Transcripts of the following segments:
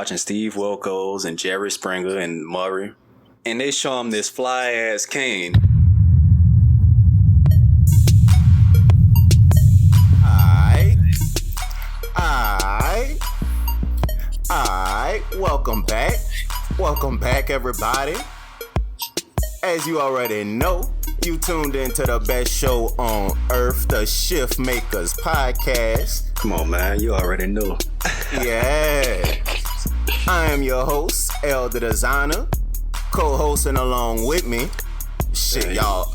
watching Steve Wilkos and Jerry Springer and Murray, and they show him this fly ass cane. Alright, welcome back everybody. As you already know, you tuned into the best show on earth, the ShiftMakers podcast. Come on, man, you already know. Yeah. I am your host, El the Designer, co-hosting along with me. Shit, y'all.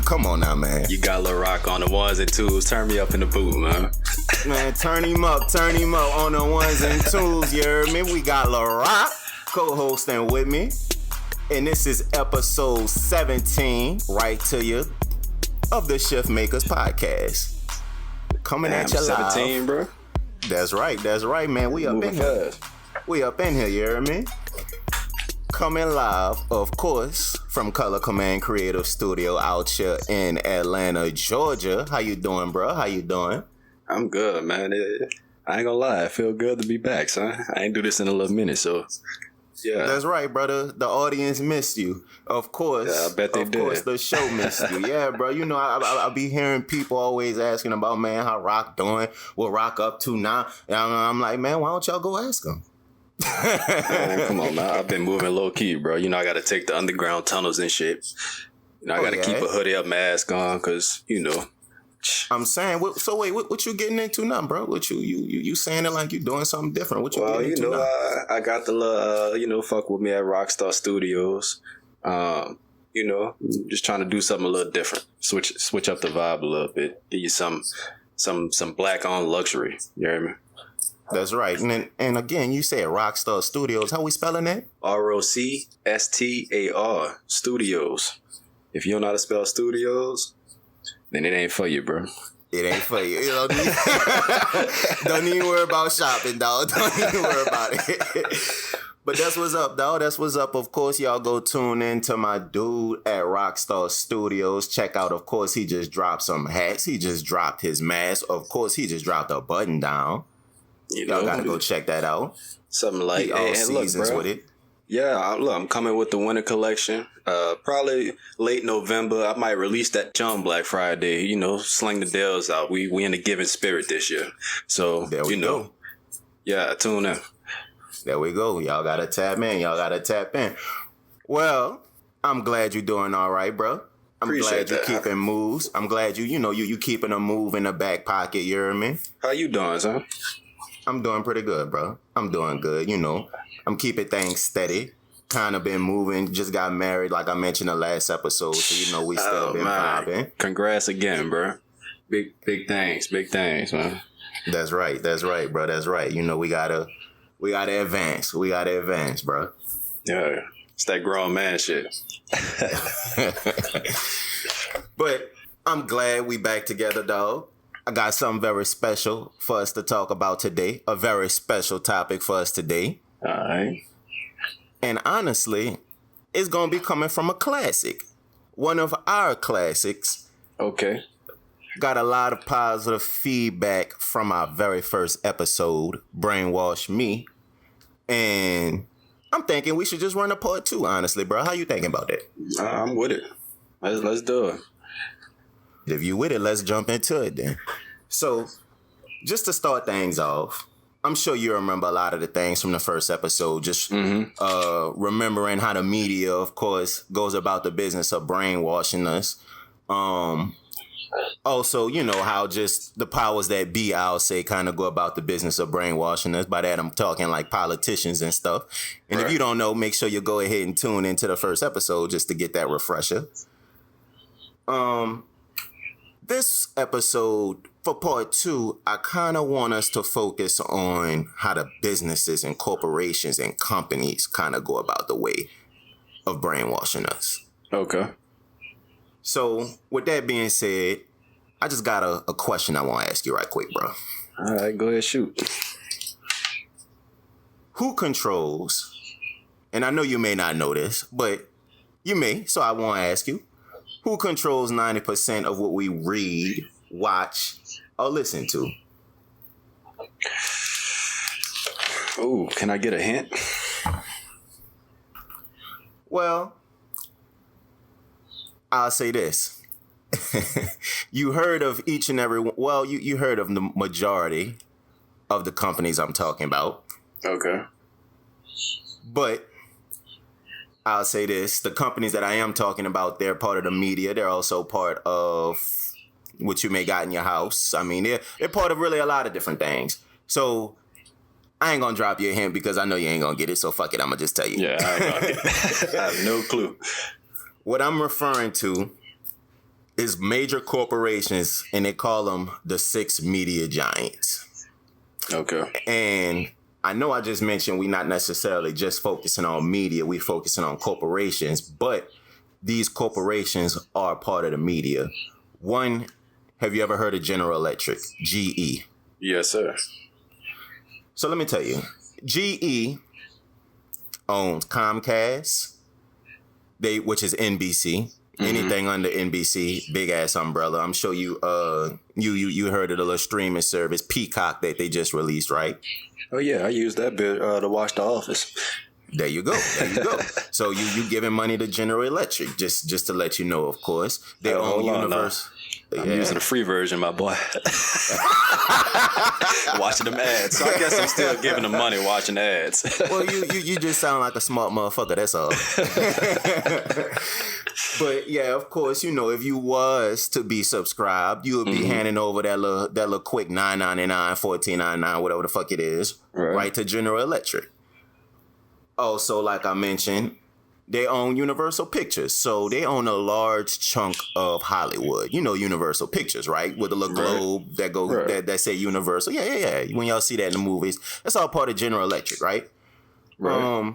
Come on now, man. You got Lah Roc on the ones and twos. Turn me up in the boot, man. Man, turn him up on the ones and twos, you heard me? We got Lah Roc co-hosting with me. And this is episode 17, right to you, of the ShiftMakers podcast. Coming at you live. 17, bro. That's right, man. We up in here. We up in here, you heard me? Coming live, of course, from Color Command Creative Studio out here in Atlanta, Georgia. How you doing, bro? How you doing? I'm good, man. I ain't gonna lie, it feel good to be back, son. I ain't do this in a little minute, so yeah. That's right, brother. The audience missed you. Of course. Yeah, I bet they did. Of course, the show missed you. Yeah, bro. You know, I be hearing people always asking about, man, how Roc doing? What Roc up to now? And I'm like, man, why don't y'all go ask him? Man, come on, man. I've been moving low key, bro. You know, I got to take the underground tunnels and shit. You know, I got to keep a hoodie up mask on because, you know. I'm saying, so wait, what you getting into now, bro? What you saying it like you doing something different? What you getting into now? I got the little, fuck with me at Rockstar Studios. You know, just trying to do something a little different. Switch up the vibe a little bit. Give you some black on luxury. You hear me? That's right. And again, you said Rockstar Studios. How we spelling that? ROCSTAR Studios. If you don't know how to spell studios, then it ain't for you, bro. It ain't for you. Don't even worry about shopping, dog. Don't even worry about it. But that's what's up, dog. That's what's up. Of course, y'all go tune in to my dude at Rockstar Studios. Check out, of course, he just dropped some hats. He just dropped his mask. Of course, he just dropped a button down. Y'all gotta go check that out. Something like all seasons look, bro, with it. Yeah, I'm coming with the winter collection. Probably late November. I might release that John Black Friday. You know, sling the deals out. We in the giving spirit this year. So there we go. Yeah, tune in. There we go. Y'all gotta tap in. Well, I'm glad you're doing all right, bro. I'm glad you're keeping moves. I'm glad you keeping a move in the back pocket. You hear me? How you doing, son? I'm doing pretty good, bro. I'm doing good. You know, I'm keeping things steady. Kind of been moving. Just got married, like I mentioned in the last episode. So, you know, we still been vibing. Congrats again, bro. Big things, man. That's right, bro. That's right. You know, we gotta advance. Bro. Yeah, it's that grown man shit. But I'm glad we back together, dog. I got something very special for us to talk about today. A very special topic for us today. All right. And honestly, it's going to be coming from a classic. One of our classics. Okay. Got a lot of positive feedback from our very first episode, Brainwash Me. And I'm thinking we should just run a part 2, honestly, bro. How you thinking about that? I'm with it. Let's do it. If you with it, let's jump into it then. So, just to start things off, I'm sure you remember a lot of the things from the first episode. Just remembering how the media, of course, goes about the business of brainwashing us. Also, you know, how just the powers that be, I'll say, kind of go about the business of brainwashing us. By that, I'm talking like politicians and stuff. And If you don't know, make sure you go ahead and tune into the first episode just to get that refresher. This episode, for part 2, I kind of want us to focus on how the businesses and corporations and companies kind of go about the way of brainwashing us. Okay. So, with that being said, I just got a question I want to ask you right quick, bro. All right, go ahead, shoot. Who controls, and I know you may not know this, but you may, so I want to ask you, who controls 90% of what we read, watch, or listen to? Oh, can I get a hint? Well, I'll say this. You heard of each and every one. Well, you heard of the majority of the companies I'm talking about. Okay. But I'll say this. The companies that I am talking about, they're part of the media. They're also part of what you may got in your house. I mean, they're part of really a lot of different things. So I ain't gonna drop you a hint because I know you ain't gonna get it. So fuck it, I'm gonna just tell you. Yeah, I ain't gonna get it. I have no clue. What I'm referring to is major corporations, and they call them the 6 media giants. Okay. And I know I just mentioned we not necessarily just focusing on media, we focusing on corporations, but these corporations are part of the media. One, have you ever heard of General Electric, GE? Yes, sir. So let me tell you, GE owns Comcast, which is NBC. Anything under NBC, big ass umbrella. I'm sure you heard of the little streaming service Peacock that they just released, right? Oh yeah, I used that bit to watch The Office. There you go. So you giving money to General Electric, just to let you know, of course. They own Universe. I'm using the free version, my boy. Watching them ads. So I guess I'm still giving them money watching ads. Well, you just sound like a smart motherfucker, that's all. But yeah, of course, if you was to be subscribed, you would be handing over that little quick $9.99, $14.99, whatever the fuck it is, right to General Electric. Also, like I mentioned, they own Universal Pictures, so they own a large chunk of Hollywood. You know Universal Pictures, right? With the little globe that say Universal. Yeah. When y'all see that in the movies, that's all part of General Electric, right? Right.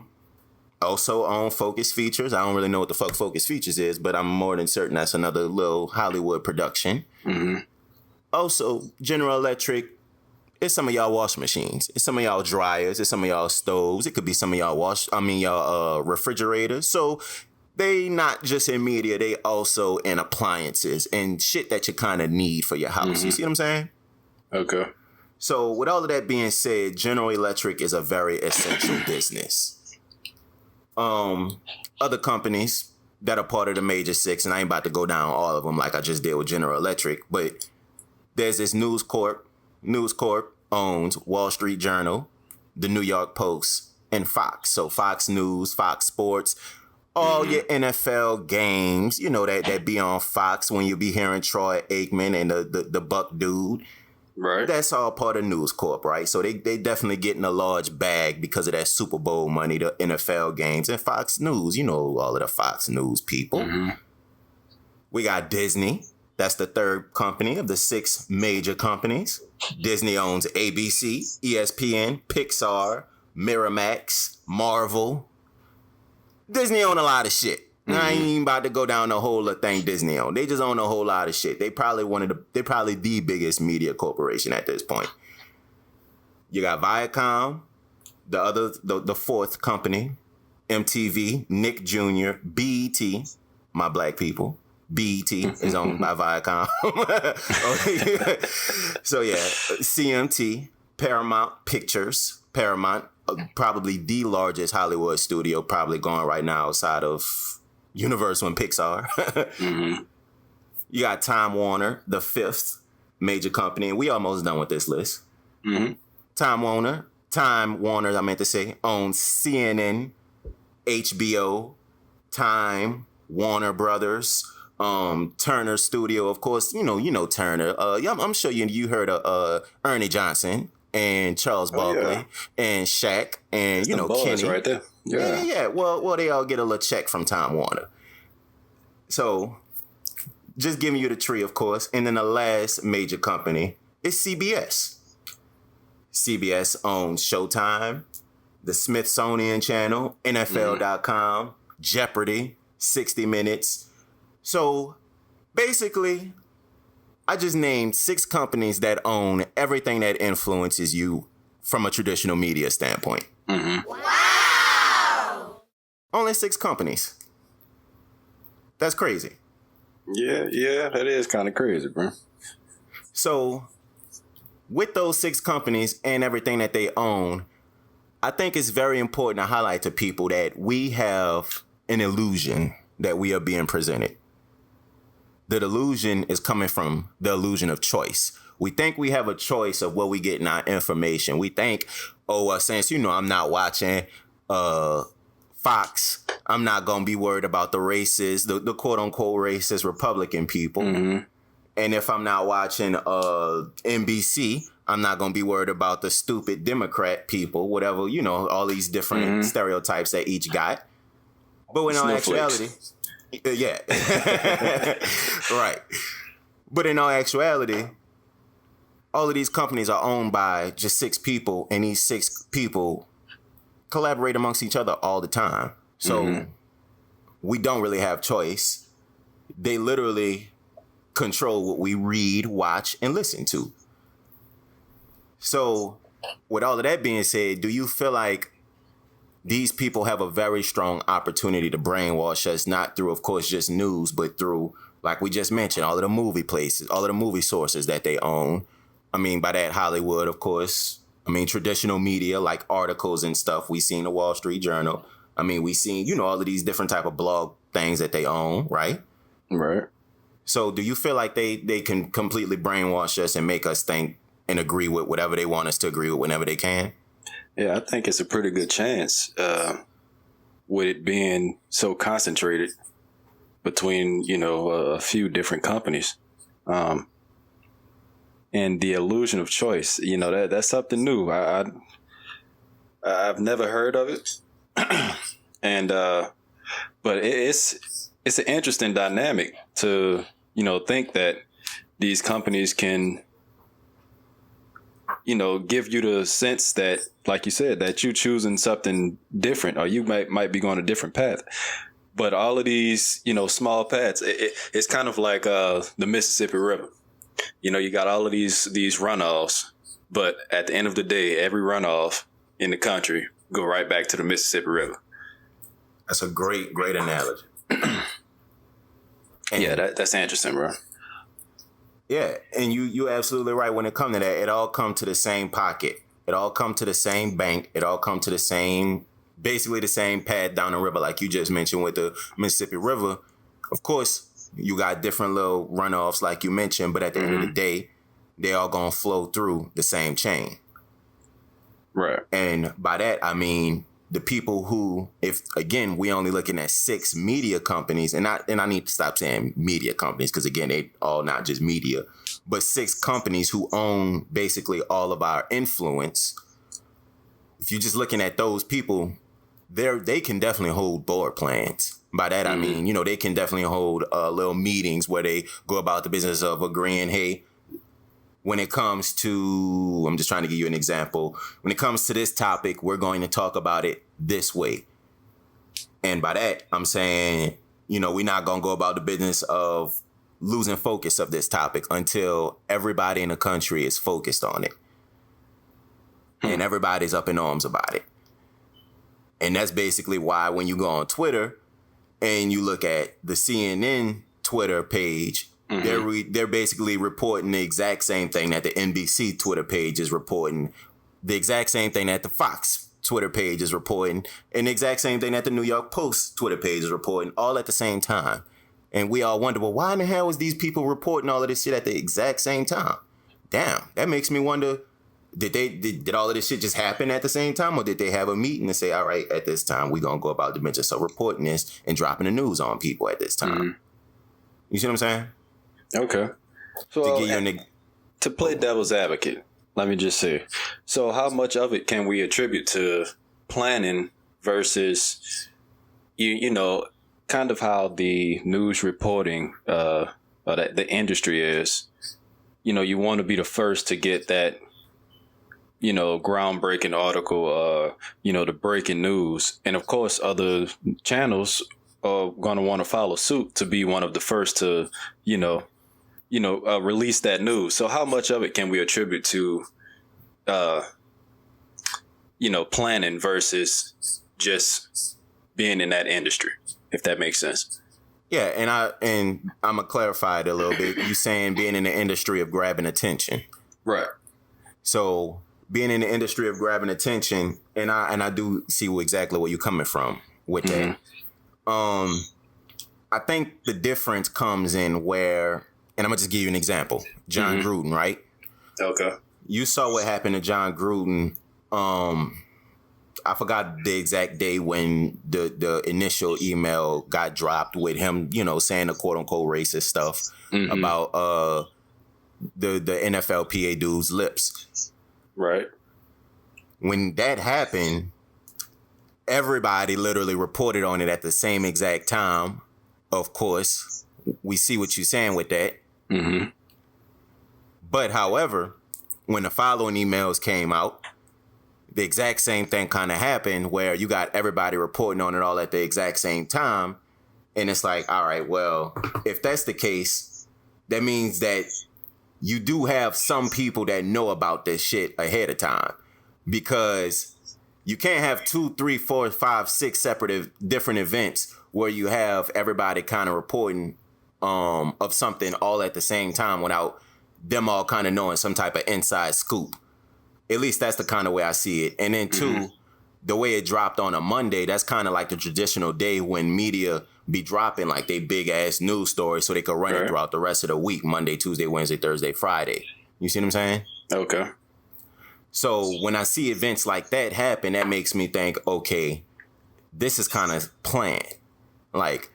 Also own Focus Features. I don't really know what the fuck Focus Features is, but I'm more than certain that's another little Hollywood production. Mm-hmm. Also, General Electric, it's some of y'all washing machines. It's some of y'all dryers. It's some of y'all stoves. It could be some of y'all refrigerators. So they not just in media, they also in appliances and shit that you kind of need for your house. Mm-hmm. You see what I'm saying? Okay. So with all of that being said, General Electric is a very essential business. Other companies that are part of the major 6, and I ain't about to go down all of them like I just did with General Electric, but there's this News Corp. News Corp owns Wall Street Journal, the New York Post, and Fox. So Fox News, Fox Sports, all your NFL games, that be on Fox when you be hearing Troy Aikman and the Buck dude. Right. That's all part of News Corp, right? So they definitely getting a large bag because of that Super Bowl money, the NFL games, and Fox News. You know all of the Fox News people. Mm-hmm. We got Disney. That's the third company of the 6 major companies. Disney owns ABC, ESPN, Pixar, Miramax, Marvel. Disney own a lot of shit. I ain't even about to go down the whole thing Disney own. They just own a whole lot of shit. They probably the biggest media corporation at this point. You got Viacom, the fourth company, MTV, Nick Jr., BET, my black people. BET is owned by Viacom. So yeah, CMT, Paramount Pictures, Paramount, probably the largest Hollywood studio probably going right now outside of Universal and Pixar. Mm-hmm. You got Time Warner, the 5th major company, and we almost done with this list. Mm-hmm. Time Warner, I meant to say, owns CNN, HBO, Time, Warner Brothers, Turner Studio, of course. You know Turner. I'm sure you heard of Ernie Johnson and Charles Barkley and Shaq and Kenny right there. Yeah. Well, they all get a little check from Time Warner. So, just giving you the tree, of course. And then the last major company is CBS. CBS owns Showtime, the Smithsonian Channel, NFL.com, Jeopardy, 60 Minutes. So, basically, I just named 6 companies that own everything that influences you from a traditional media standpoint. Mm-hmm. Wow! Only 6 companies. That's crazy. Yeah, that is kind of crazy, bro. So, with those 6 companies and everything that they own, I think it's very important to highlight to people that we have an illusion that we are being presented. The illusion is coming from the illusion of choice. We think we have a choice of where we get in our information. We think, since, I'm not watching Fox, I'm not going to be worried about the racist, the quote unquote racist Republican people. Mm-hmm. And if I'm not watching NBC, I'm not going to be worried about the stupid Democrat people, whatever, all these different stereotypes that each got. But in all actuality, yeah, right. But in all actuality, all of these companies are owned by just 6 people, and these 6 people collaborate amongst each other all the time. So we don't really have choice. They literally control what we read, watch, and listen to. So with all of that being said, do you feel like these people have a very strong opportunity to brainwash us, not through, of course, just news, but through, like we just mentioned, all of the movie places, all of the movie sources that they own? I mean, by that, Hollywood, of course. I mean, traditional media like articles and stuff. We seen the Wall Street Journal. I mean, we seen, all of these different type of blog things that they own, right? Right. So do you feel like they can completely brainwash us and make us think and agree with whatever they want us to agree with whenever they can? Yeah, I think it's a pretty good chance with it being so concentrated between, a few different companies. And the illusion of choice, that's something new. I've never heard of it. And but it's an interesting dynamic to, think that these companies can, give you the sense that, like you said, that you choosing something different, or you might be going a different path. But all of these, small paths, it's kind of like the Mississippi River. You got all of these runoffs, but at the end of the day, every runoff in the country go right back to the Mississippi River. That's a great analogy. Yeah, that's interesting, bro. Yeah, and you're absolutely right. When it comes to that, it all come to the same pocket. It all come to the same bank. It all come to the same, basically the same path down the river, like you just mentioned with the Mississippi River. Of course, you got different little runoffs, like you mentioned, but at the end of the day, they all gonna flow through the same chain. Right. And by that, I mean the people who, if again, we only looking at 6 media companies, and I need to stop saying media companies, because again, they all not just media, but 6 companies who own basically all of our influence. If you're just looking at those people, they can definitely hold board plans. By that, I mean, they can definitely hold little meetings where they go about the business of agreeing, hey, when it comes to, I'm just trying to give you an example. When it comes to this topic, we're going to talk about it this way. And by that, I'm saying, we're not going to go about the business of losing focus of this topic until everybody in the country is focused on it. And everybody's up in arms about it. And that's basically why when you go on Twitter and you look at the CNN Twitter page, they're basically reporting the exact same thing that the NBC Twitter page is reporting, the exact same thing that the Fox Twitter page is reporting, and the exact same thing that the New York Post Twitter page is reporting, all at the same time. And we all wonder, well, why in the hell is these people reporting all of this shit at the exact same time? Damn, that makes me wonder, did all of this shit just happen at the same time, or did they have a meeting and say, all right, at this time, we're going to go about the business of reporting this and dropping the news on people at this time? You see what I'm saying? Okay. So to play devil's advocate, let me just say, so how much of it can we attribute to planning versus, kind of how the news reporting, the industry is, you want to be the first to get that, groundbreaking article, the breaking news. And of course, other channels are going to want to follow suit to be one of the first to, release that news. So how much of it can we attribute to, planning versus just being in that industry, if that makes sense? Yeah, and I'm gonna clarify it a little bit. You saying being in the industry of grabbing attention, right? So being in the industry of grabbing attention, and I do see exactly where you're coming from with that. I think the difference comes in where, and I'm gonna just give you an example. John Gruden, right? Okay. You saw what happened to John Gruden. I forgot the exact day when the initial email got dropped with him, saying the quote unquote racist stuff about the NFLPA dude's lips. Right. When that happened, everybody literally reported on it at the same exact time. Of course, we see what you're saying with that. But however, when the following emails came out, the exact same thing kind of happened where you got everybody reporting on it all at the exact same time. And it's like, all right, well, if that's the case, that means that you do have some people that know about this shit ahead of time, because you can't have 2, 3, 4, 5, 6 separate different events where you have everybody kind of reporting of something all at the same time without them all kind of knowing some type of inside scoop. At least that's the kind of way I see it. And then two, the way it dropped on a Monday, that's kind of like the traditional day when media be dropping like they big ass news stories so they could run it throughout the rest of the week, Monday, Tuesday, Wednesday, Thursday, Friday. You see what I'm saying? Okay. So when I see events like that happen, that makes me think, okay, this is kind of planned. Like,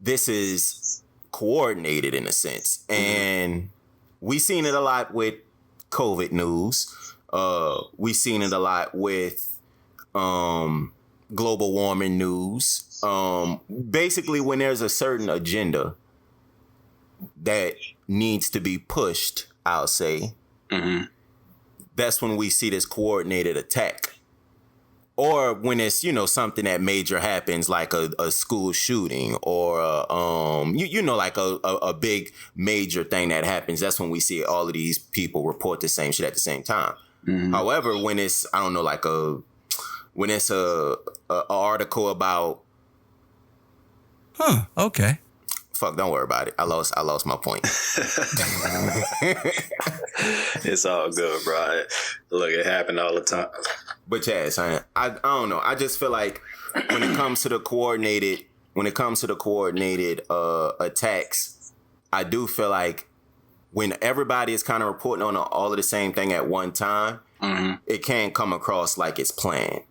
this is coordinated in a sense. And we seen it a lot with COVID news. We seen it a lot with global warming news. Basically, when there's a certain agenda that needs to be pushed, I'll say, that's when we see this coordinated attack. Or when it's, something that major happens, like a school shooting or, like a big major thing that happens. That's when we see all of these people report the same shit at the same time. However, when it's, I don't know, like when it's a article about. Okay. Fuck, don't worry about it. I lost my point. It's all good, bro. Look, it happened all the time. But yeah, son, I don't know. I just feel like when it comes to the coordinated attacks, I do feel like when everybody is kind of reporting on all of the same thing at one time, it can come across like it's planned.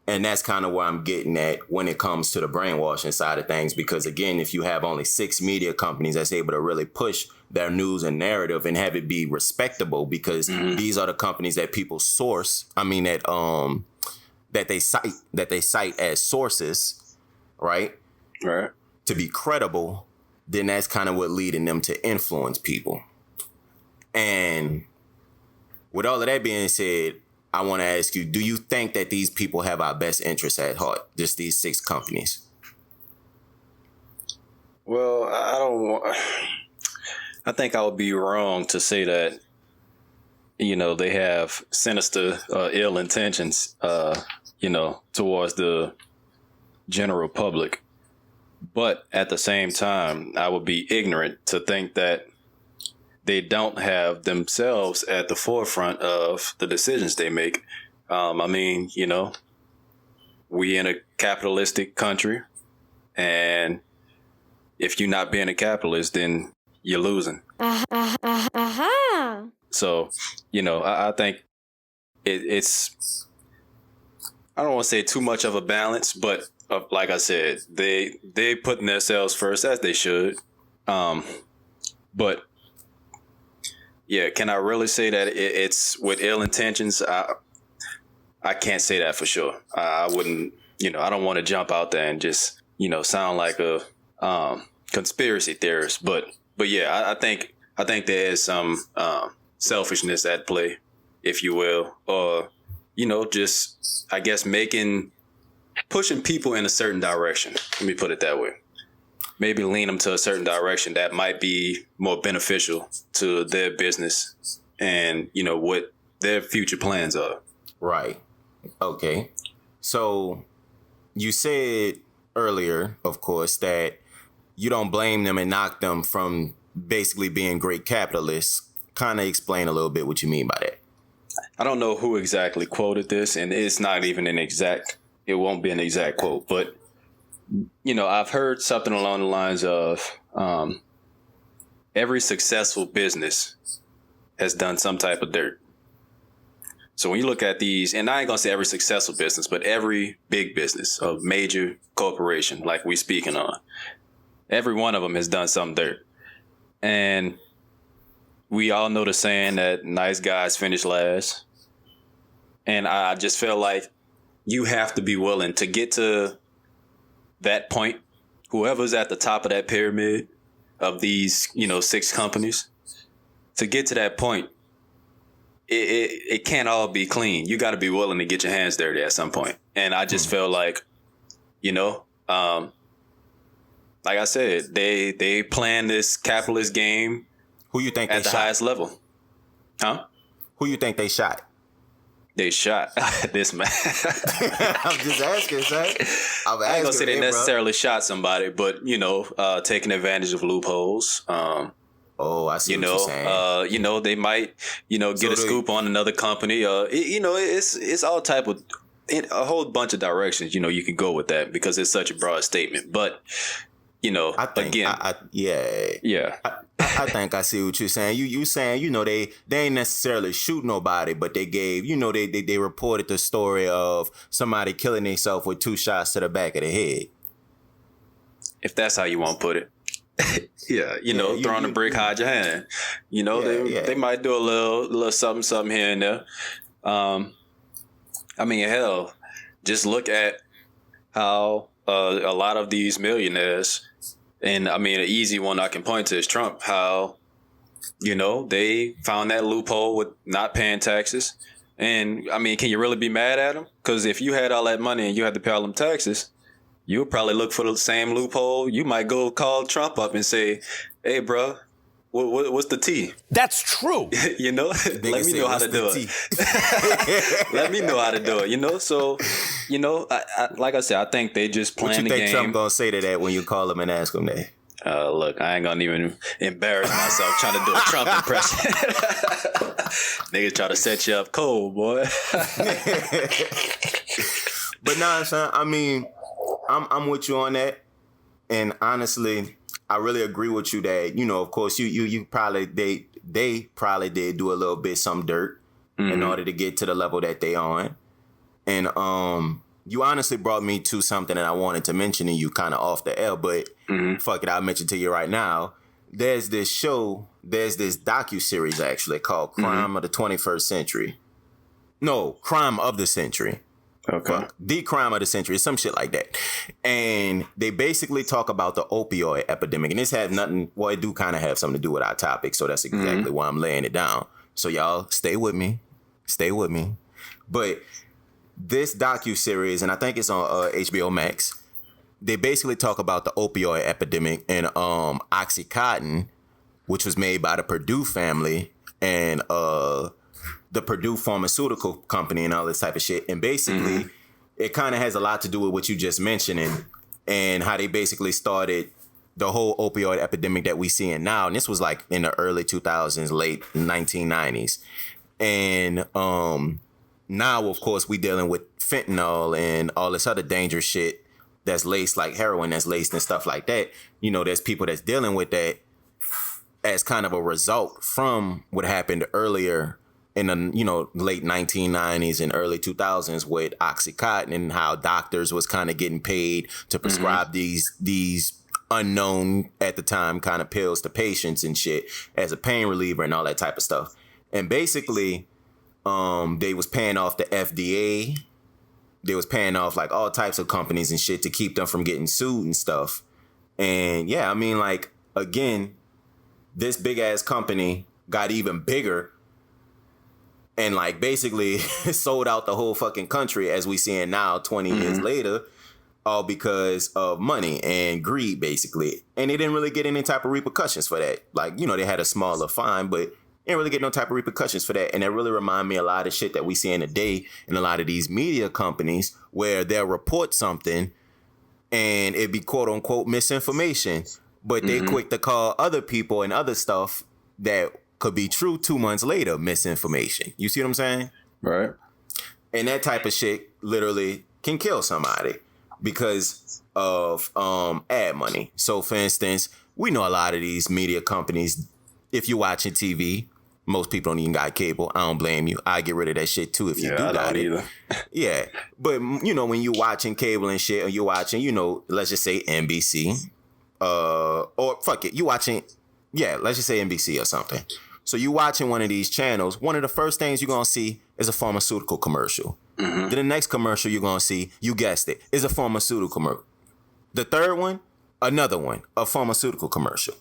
And that's kind of where I'm getting at when it comes to the brainwashing side of things. Because again, if you have only 6 media companies that's able to really push their news and narrative and have it be respectable, because these are the companies that people source. I mean, that they cite as sources, right? Right. To be credible, then that's kind of what leading them to influence people. And with all of that being said, I want to ask you, do you think that these people have our best interests at heart? Just these 6 companies? Well, I think I would be wrong to say that, they have sinister, ill intentions, towards the general public. But at the same time, I would be ignorant to think that they don't have themselves at the forefront of the decisions they make. I mean, we in a capitalistic country, and if you're not being a capitalist, then you're losing. So, I think it's, I don't want to say too much of a balance, but like I said, they putting themselves first, as they should. But yeah, can I really say that it's with ill intentions? I can't say that for sure. I wouldn't, I don't want to jump out there and just, sound like a conspiracy theorist. But yeah, I think there is some selfishness at play, if you will, or just I guess pushing people in a certain direction. Let me put it that way. Maybe lean them to a certain direction that might be more beneficial to their business and, what their future plans are. Right. Okay. So you said earlier, of course, that you don't blame them and knock them from basically being great capitalists. Kind of explain a little bit what you mean by that. I don't know who exactly quoted this, and it's not even it won't be an exact quote, but, I've heard something along the lines of every successful business has done some type of dirt. So when you look at these, and I ain't gonna say every successful business, but every big business, a major corporation like we speaking on, every one of them has done some dirt. And we all know the saying that nice guys finish last. And I just feel like you have to be willing to get to that point. Whoever's at the top of that pyramid of these, 6 companies, to get to that point, it can't all be clean. You got to be willing to get your hands dirty at some point. And I just feel like, like I said, they plan this capitalist game. Who you think at they the highest level? Huh? Who you think they shot? They shot this man. I'm just asking, son. I ain't gonna say they necessarily shot somebody, but taking advantage of loopholes. I see what you're saying. They might, get a scoop on another company. It's all type of a whole bunch of directions. You can go with that because it's such a broad statement. But I think, again, I think I see what you're saying. You saying, they ain't necessarily shoot nobody, but they gave, they reported the story of somebody killing themselves with 2 shots to the back of the head. If that's how you want to put it. Throwing a brick, hide your hand. They might do a little something here and there. Hell, just look at how a lot of these millionaires, and an easy one I can point to is Trump, how, they found that loophole with not paying taxes. And can you really be mad at them? Because if you had all that money and you had to pay all them taxes, you would probably look for the same loophole. You might go call Trump up and say, hey, bro, what's the T? That's true. Let me know how to do it. Let me know how to do it, So, I like I said, I think they just playing the game. What you think Trump gonna say to that when you call him and ask him that? Look, I ain't gonna even embarrass myself trying to do a Trump impression. Niggas try to set you up cold, boy. But nah, son, I'm with you on that. And honestly, I really agree with you that, of course, you probably, they probably did do a little bit some dirt in order to get to the level that they on. And you honestly brought me to something that I wanted to mention to you kind of off the air, but fuck it, I'll mention to you right now. There's this docuseries actually called Crime of the 21st Century. No, Crime of the Century. Okay. The Crime of the Century, some shit like that. And they basically talk about the opioid epidemic. And this has nothing, it do kind of have something to do with our topic. So that's exactly why I'm laying it down. So y'all stay with me. But this docuseries, and I think it's on HBO Max, they basically talk about the opioid epidemic and Oxycontin, which was made by the Purdue family and the Purdue Pharmaceutical Company and all this type of shit. And basically, it kind of has a lot to do with what you just mentioned and how they basically started the whole opioid epidemic that we seeing now. And this was like in the early 2000s, late 1990s. And now, of course, we dealing with fentanyl and all this other dangerous shit that's laced like heroin, that's laced and stuff like that. There's people that's dealing with that as kind of a result from what happened earlier in the late 1990s and early 2000s with Oxycontin and how doctors was kind of getting paid to prescribe these unknown at the time kind of pills to patients and shit as a pain reliever and all that type of stuff. And basically, they was paying off the FDA. They was paying off like all types of companies and shit to keep them from getting sued and stuff. And yeah, again, this big ass company got even bigger and like basically sold out the whole fucking country as we seeing now 20 years later, all because of money and greed basically. And they didn't really get any type of repercussions for that. Like, they had a smaller fine, but didn't really get no type of repercussions for that. And that really remind me a lot of shit that we see in today in a lot of these media companies where they'll report something and it be quote unquote misinformation, but they quick to call other people and other stuff that could be true 2 months later misinformation. You see what I'm saying? Right. And that type of shit literally can kill somebody because of ad money. So, for instance, we know a lot of these media companies, if you're watching TV, most people don't even got cable. I don't blame you. I get rid of that shit too if you do got it. Either. Yeah. But, you know, when you're watching cable and shit, or you're watching, you know, let's just say NBC, or fuck it, you watching, let's just say NBC or something. So you watching one of these channels, one of the first things you're going to see is a pharmaceutical commercial. Mm-hmm. Then the next commercial you're going to see, you guessed it, is a pharmaceutical commercial. The third one, another one, a pharmaceutical commercial.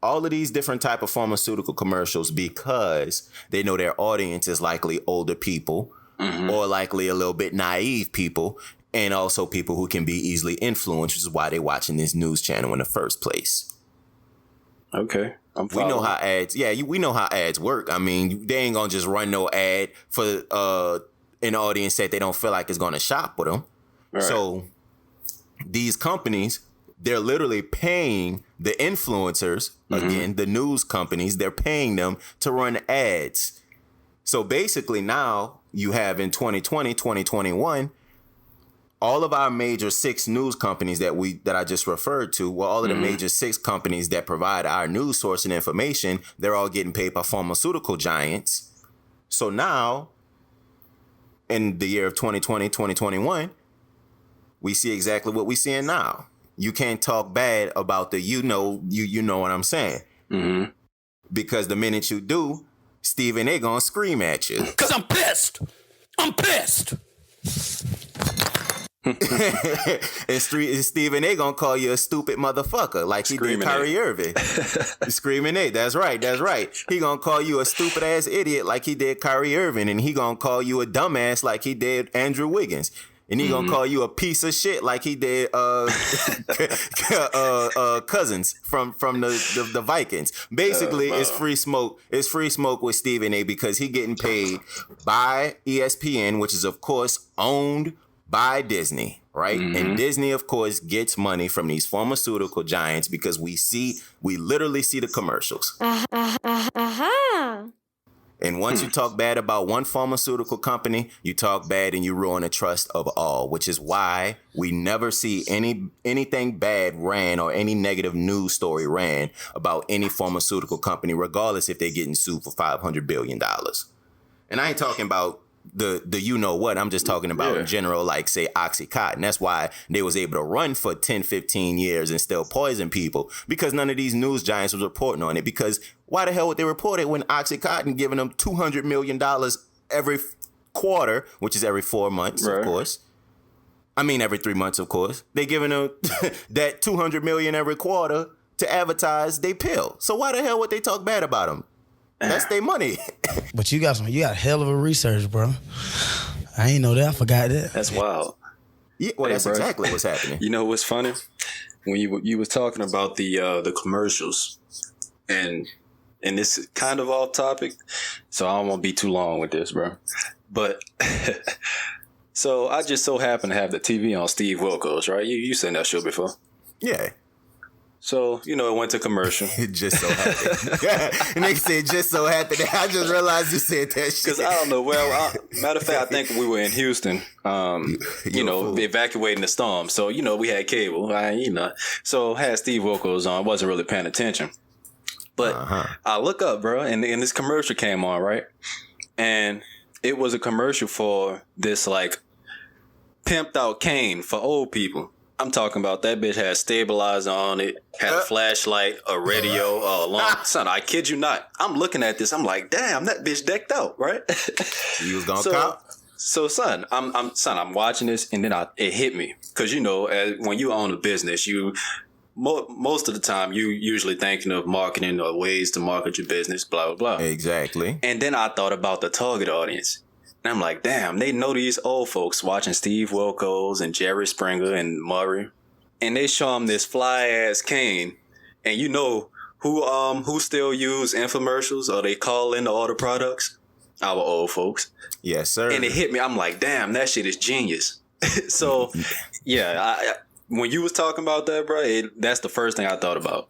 All of these different type of pharmaceutical commercials, because they know their audience is likely older people, mm-hmm. or likely a little bit naive people, and also people who can be easily influenced, which is why they're watching this news channel in the first place. Okay. We know how ads, we know how ads work. I mean, they ain't gonna just run no ad for an audience that they don't feel like is gonna shop with them. Right. So these companies, they're literally paying the influencers, mm-hmm. again, the news companies, they're paying them to run ads. So basically now you have in 2020, 2021, all of our major 6 news companies that I just referred to, well, all of the mm-hmm. major 6 companies that provide our news source and information, they're all getting paid by pharmaceutical giants. So now, in the year of 2020, 2021, we see exactly what we're seeing now. You can't talk bad about the you know what I'm saying. Mm-hmm. Because the minute you do, Stephen A. gonna scream at you. Because I'm pissed. I'm pissed. And Stephen A. gonna call you a stupid motherfucker like he did Kyrie Irving. Screaming A. That's right. He gonna call you a stupid ass idiot like he did Kyrie Irving, and he gonna call you a dumbass like he did Andrew Wiggins. And he mm-hmm. gonna call you a piece of shit like he did Cousins from the Vikings. Basically, it's free smoke. It's free smoke with Stephen A. because he getting paid by ESPN, which is of course owned by Disney, right? Mm-hmm. And Disney, of course, gets money from these pharmaceutical giants because we literally see the commercials. And once you talk bad about one pharmaceutical company, you talk bad and you ruin the trust of all, which is why we never see anything bad ran or any negative news story ran about any pharmaceutical company, regardless if they're getting sued for $500 billion. And I ain't talking about the you know what, I'm just talking about in general, like say Oxycontin. That's why they was able to run for 10, 15 years and still poison people, because none of these news giants was reporting on it. Because why the hell would they report it when Oxycontin giving them $200 million every quarter, which is every 4 months, of course. I mean, every 3 months, of course. They giving them that $200 million every quarter to advertise they pill. So why the hell would they talk bad about them? That's their money. But you got hell of a research, bro. I ain't know that. I forgot that. That's wild. Yeah, well, that's exactly what's happening. You know what's funny? When you was talking about the commercials, and this is kind of off topic, so I don't want to be too long with this, bro. But so I just so happen to have the TV on Steve Wilkos, right? You seen that show before? Yeah. So, it went to commercial. It just so happened. And they said just so happened. I just realized you said that shit. Because I don't know. Well, matter of fact, I think we were in Houston, evacuating the storm. So, we had cable, So had Steve Wilkos on. Wasn't really paying attention. But I look up, bro, and this commercial came on, right? And it was a commercial for this, like, pimped out cane for old people. I'm talking about that bitch had stabilizer on it, had a flashlight, a radio, a alarm. Son, I kid you not. I'm looking at this. I'm like, damn, that bitch decked out, right? You was gonna cop? So, son, I'm watching this, and then it hit me because when you own a business, most of the time you usually thinking of marketing or ways to market your business, blah blah blah. Exactly. And then I thought about the target audience. And I'm like, damn, they know these old folks watching Steve Wilkos and Jerry Springer and Murray. And they show them this fly-ass cane. And who still use infomercials or they call in to order products? Our old folks. Yes, sir. And it hit me. I'm like, damn, that shit is genius. So, when you was talking about that, bro, that's the first thing I thought about.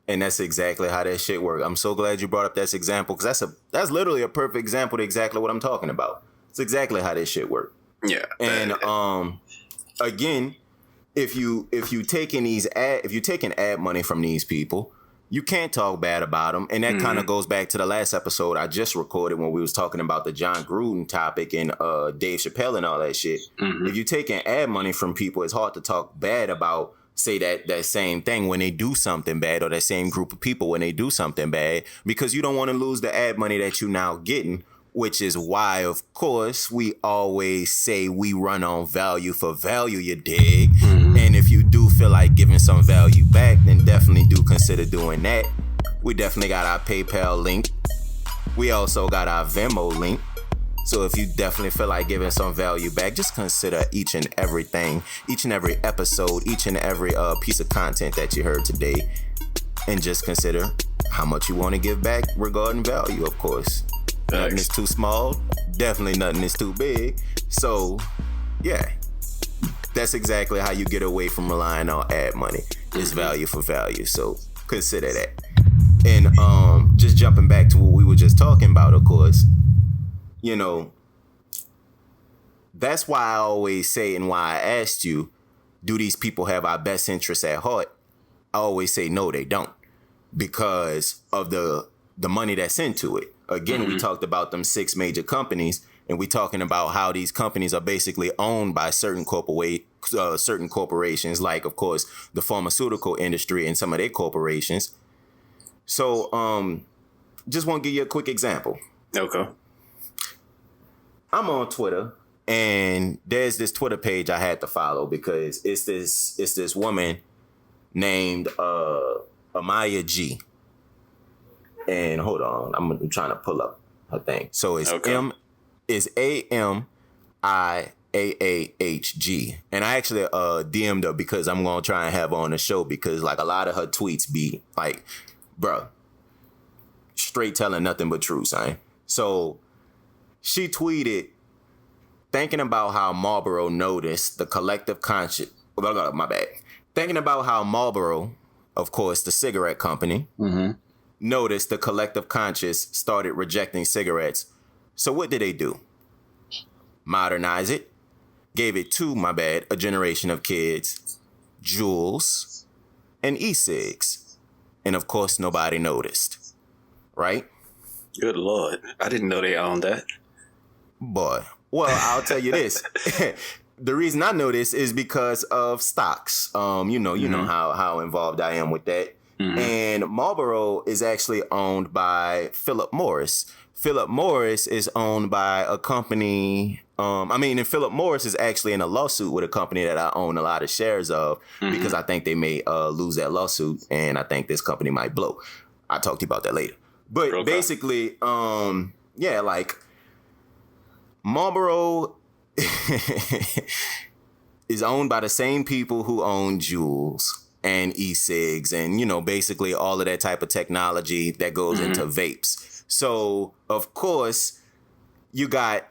And that's exactly how that shit works. I'm so glad you brought up that example, because that's literally a perfect example of exactly what I'm talking about. It's exactly how this shit work. Yeah. And again, if you taking ad money from these people, you can't talk bad about them. And that kind of goes back to the last episode I just recorded when we was talking about the John Gruden topic and Dave Chappelle and all that shit. If you taking ad money from people, it's hard to talk bad about, say that same thing when they do something bad, or that same group of people when they do something bad, because you don't want to lose the ad money that you now getting, which is why, of course, we always say we run on value for value, you dig? And if you do feel like giving some value back, then definitely do consider doing that. We definitely got our PayPal link. We also got our Venmo link. So if you definitely feel like giving some value back, just consider each and every episode, each and every piece of content that you heard today, and just consider how much you want to give back regarding value, of course. Nothing is too small. Definitely nothing is too big. So, yeah. That's exactly how you get away from relying on ad money. It's value for value. So, consider that. And just jumping back to what we were just talking about, of course, you know, that's why I always say, and why I asked you, do these people have our best interests at heart? I always say, no, they don't. Because of the money that's into it. Again, we talked about them 6 major companies, and we talking about how these companies are basically owned by certain corporations, like, of course, the pharmaceutical industry and some of their corporations. So, just want to give you a quick example. Okay. I'm on Twitter, and there's this Twitter page I had to follow because it's this woman named Amaya G. And hold on, I'm trying to pull up her thing. So it's AMIAAHG. And I actually DM'd her because I'm gonna try and have her on the show, because like a lot of her tweets be like, bro, straight telling nothing but truth, son. So she tweeted thinking about how Marlboro noticed the collective conscious. My bad. Thinking about how Marlboro, of course, the cigarette company, noticed the collective conscious started rejecting cigarettes. So what did they do? Modernize it. Gave it to, a generation of kids, Jules and E-Cigs. And of course, nobody noticed. Right? Good Lord. I didn't know they owned that. Boy. Well, I'll tell you this. The reason I know this is because of stocks. You know how involved I am with that. And Marlboro is actually owned by Philip Morris. Philip Morris is owned by a company. And Philip Morris is actually in a lawsuit with a company that I own a lot of shares of, because I think they may lose that lawsuit, and I think this company might blow. I'll talk to you about that later. But basically, like Marlboro is owned by the same people who own Jules and E-Cigs and, basically all of that type of technology that goes into vapes. So, of course, you got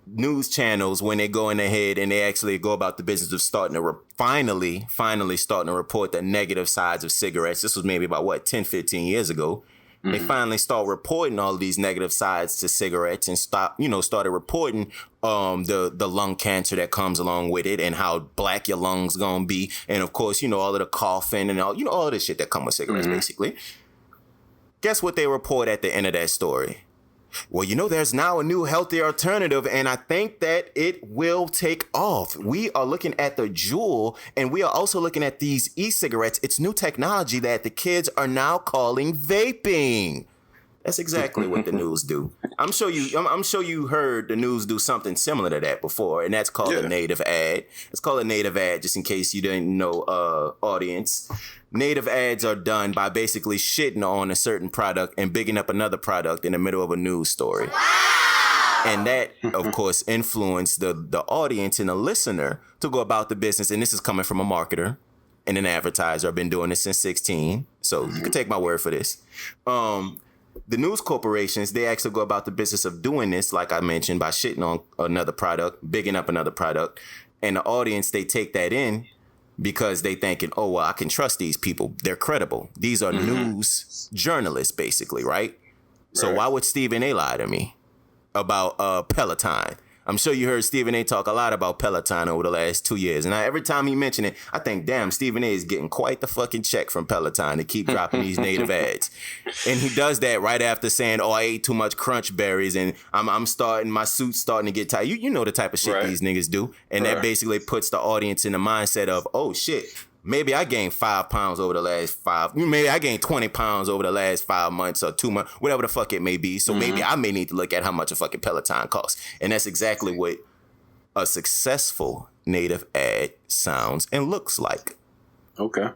news channels when they're going ahead and they actually go about the business of starting to finally starting to report the negative sides of cigarettes. This was maybe about 10, 15 years ago. They finally start reporting all of these negative sides to cigarettes and started reporting the lung cancer that comes along with it and how black your lungs gonna be. And of course, all of the coughing and all of this shit that come with cigarettes, basically. Guess what they report at the end of that story? Well, there's now a new healthy alternative, and I think that it will take off. We are looking at the Juul, and we are also looking at these e-cigarettes. It's new technology that the kids are now calling vaping. That's exactly what the news do. I'm sure you heard the news do something similar to that before, and that's called a native ad. It's called a native ad, just in case you didn't know, audience. Native ads are done by basically shitting on a certain product and bigging up another product in the middle of a news story. Wow! And that, of course, influenced the audience and the listener to go about the business. And this is coming from a marketer and an advertiser. I've been doing this since 16, so you can take my word for this. The news corporations, they actually go about the business of doing this, like I mentioned, by shitting on another product, bigging up another product. And the audience, they take that in because they thinking, oh, well, I can trust these people. They're credible. These are news journalists, basically, right? So why would Stephen A lie to me? about Peloton. I'm sure you heard Stephen A talk a lot about Peloton over the last 2 years. And every time he mentioned it, I think, damn, Stephen A is getting quite the fucking check from Peloton to keep dropping these native ads. And he does that right after saying, oh, I ate too much crunch berries and my suit's starting to get tight. You know the type of shit these niggas do. And that basically puts the audience in the mindset of, oh, shit. Maybe I gained 5 pounds over the last maybe I gained 20 pounds over the last 5 months or 2 months, whatever the fuck it may be. So maybe I may need to look at how much a fucking Peloton costs. And that's exactly what a successful native ad sounds and looks like. Okay.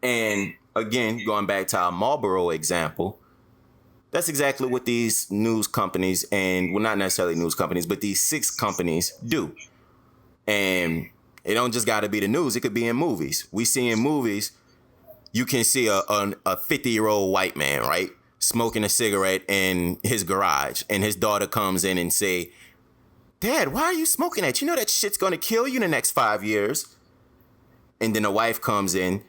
And again, going back to our Marlboro example, that's exactly what these news companies and, well, not necessarily news companies, but these 6 companies do. And it don't just got to be the news. It could be in movies. We see in movies, you can see a 50-year-old white man, right, smoking a cigarette in his garage, and his daughter comes in and say, Dad, why are you smoking that? You know that shit's going to kill you in the next 5 years. And then the wife comes in,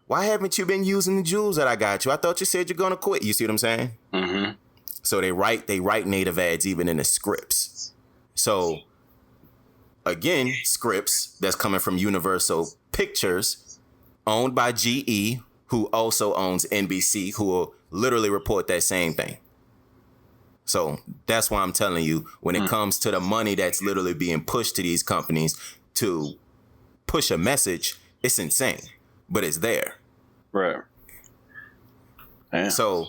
why haven't you been using the Jules that I got you? I thought you said you're going to quit. You see what I'm saying? Mm-hmm. So they write native ads even in the scripts. So again, scripts that's coming from Universal Pictures, owned by GE, who also owns NBC, who will literally report that same thing. So that's why I'm telling you, when it comes to the money that's literally being pushed to these companies to push a message, it's insane, but it's there. Right. Damn. So,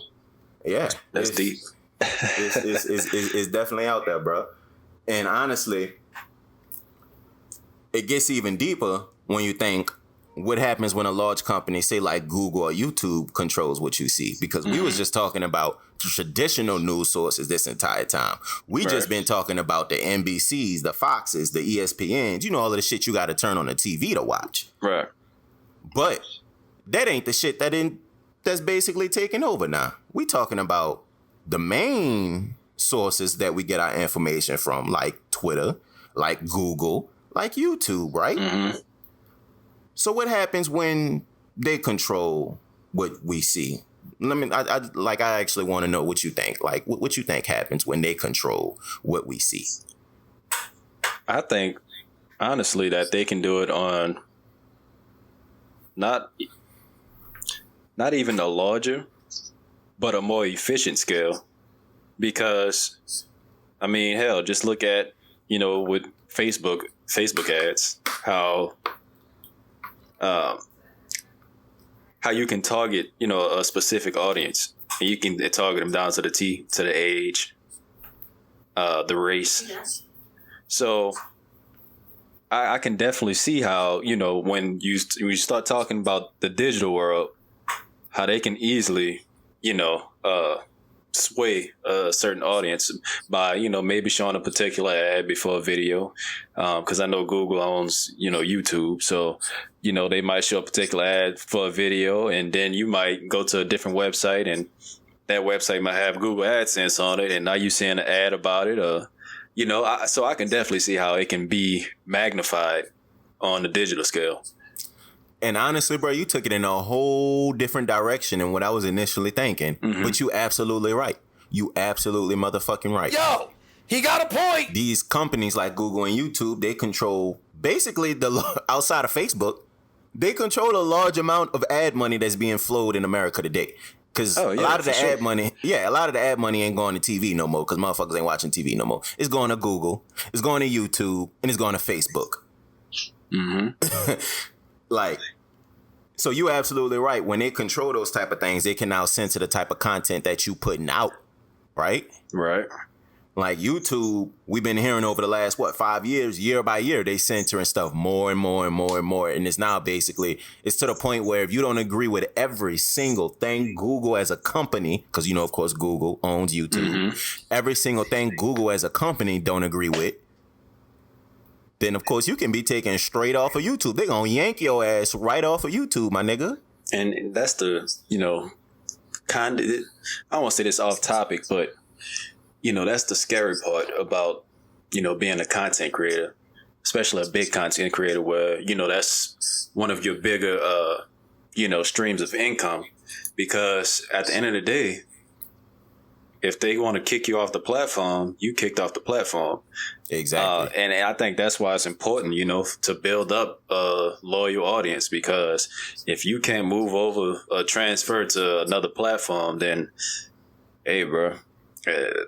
yeah. That's deep. It's definitely out there, bro. And honestly, it gets even deeper when you think what happens when a large company, say like Google or YouTube, controls what you see. Because we was just talking about traditional news sources this entire time. We just been talking about the NBCs, the Foxes, the ESPNs, you know, all of the shit you got to turn on the TV to watch. Right. But that ain't the shit that's basically taking over now. We talking about the main sources that we get our information from, like Twitter, like Google, like YouTube, right? Mm-hmm. So what happens when they control what we see? I actually want to know what you think. Like, what you think happens when they control what we see? I think, honestly, that they can do it on not even a larger, but a more efficient scale. Because, I mean, hell, just look at, you know, with Facebook ads, how you can target, you know, a specific audience, and you can target them down to the age, the race. Yes. So I can definitely see how, you know, when you start talking about the digital world, how they can easily, you know, sway a certain audience by, you know, maybe showing a particular ad before a video, because I know Google owns, you know, YouTube, so, you know, they might show a particular ad for a video, and then you might go to a different website, and that website might have Google AdSense on it, and now you're seeing an ad about it, you know, so I can definitely see how it can be magnified on the digital scale. And honestly, bro, you took it in a whole different direction than what I was initially thinking. Mm-hmm. But you absolutely right. You absolutely motherfucking right. Yo, he got a point. These companies like Google and YouTube, they control basically outside of Facebook, they control a large amount of ad money that's being flowed in America today. Because a lot of the ad money ain't going to TV no more, because motherfuckers ain't watching TV no more. It's going to Google, it's going to YouTube, and it's going to Facebook. Mm-hmm. Like, so you're absolutely right. When they control those type of things, they can now censor the type of content that you putting out, right? Right. Like YouTube, we've been hearing over the last, 5 years, year by year, they censoring stuff more and more and more and more. And it's now basically, it's to the point where if you don't agree with every single thing Google as a company, because, you know, of course, Google owns YouTube, every single thing Google as a company don't agree with, then, of course, you can be taken straight off of YouTube. They're going to yank your ass right off of YouTube, my nigga. And that's the, you know, kind of, I don't want to say this off topic, but, you know, that's the scary part about, you know, being a content creator, especially a big content creator where, you know, that's one of your bigger, you know, streams of income. Because at the end of the day, if they want to kick you off the platform, you kicked off the platform. Exactly. And I think that's why it's important, you know, to build up a loyal audience, because if you can't move over or transfer to another platform, then, hey, bro,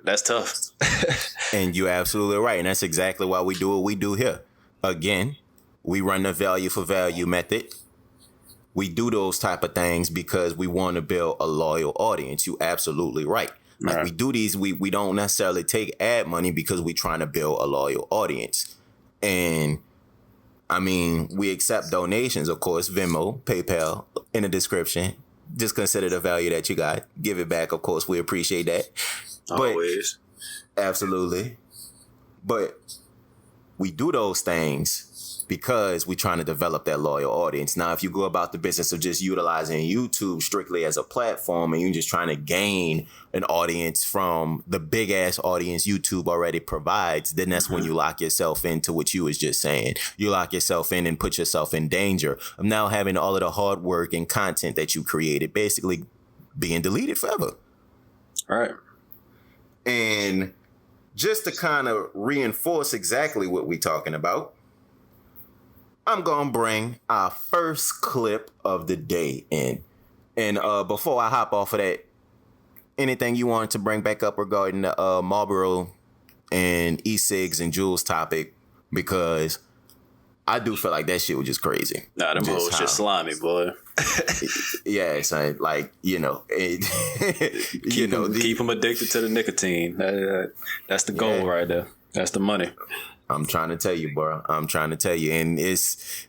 that's tough. And you're absolutely right. And that's exactly why we do what we do here. Again, we run the value for value method. We do those type of things because we want to build a loyal audience. You absolutely right. Like right. We do these, we don't necessarily take ad money because we're trying to build a loyal audience. And I mean, we accept donations, of course, Venmo, PayPal in the description. Just consider the value that you got. Give it back, of course. We appreciate that. Always. But, absolutely. But we do those things because we're trying to develop that loyal audience. Now, if you go about the business of just utilizing YouTube strictly as a platform and you're just trying to gain an audience from the big ass audience YouTube already provides, then that's when you lock yourself into what you was just saying. You lock yourself in and put yourself in danger of now having all of the hard work and content that you created basically being deleted forever. All right. And just to kind of reinforce exactly what we're talking about, I'm going to bring our first clip of the day in. And before I hop off of that, anything you wanted to bring back up regarding the Marlboro and E-Cigs and Jules topic? Because I do feel like that shit was just crazy. Nah, them hoes just slimy, boy. Yeah, son, like, you know. Keep them addicted to the nicotine. That's the goal right there. That's the money. I'm trying to tell you, bro. I'm trying to tell you. And it's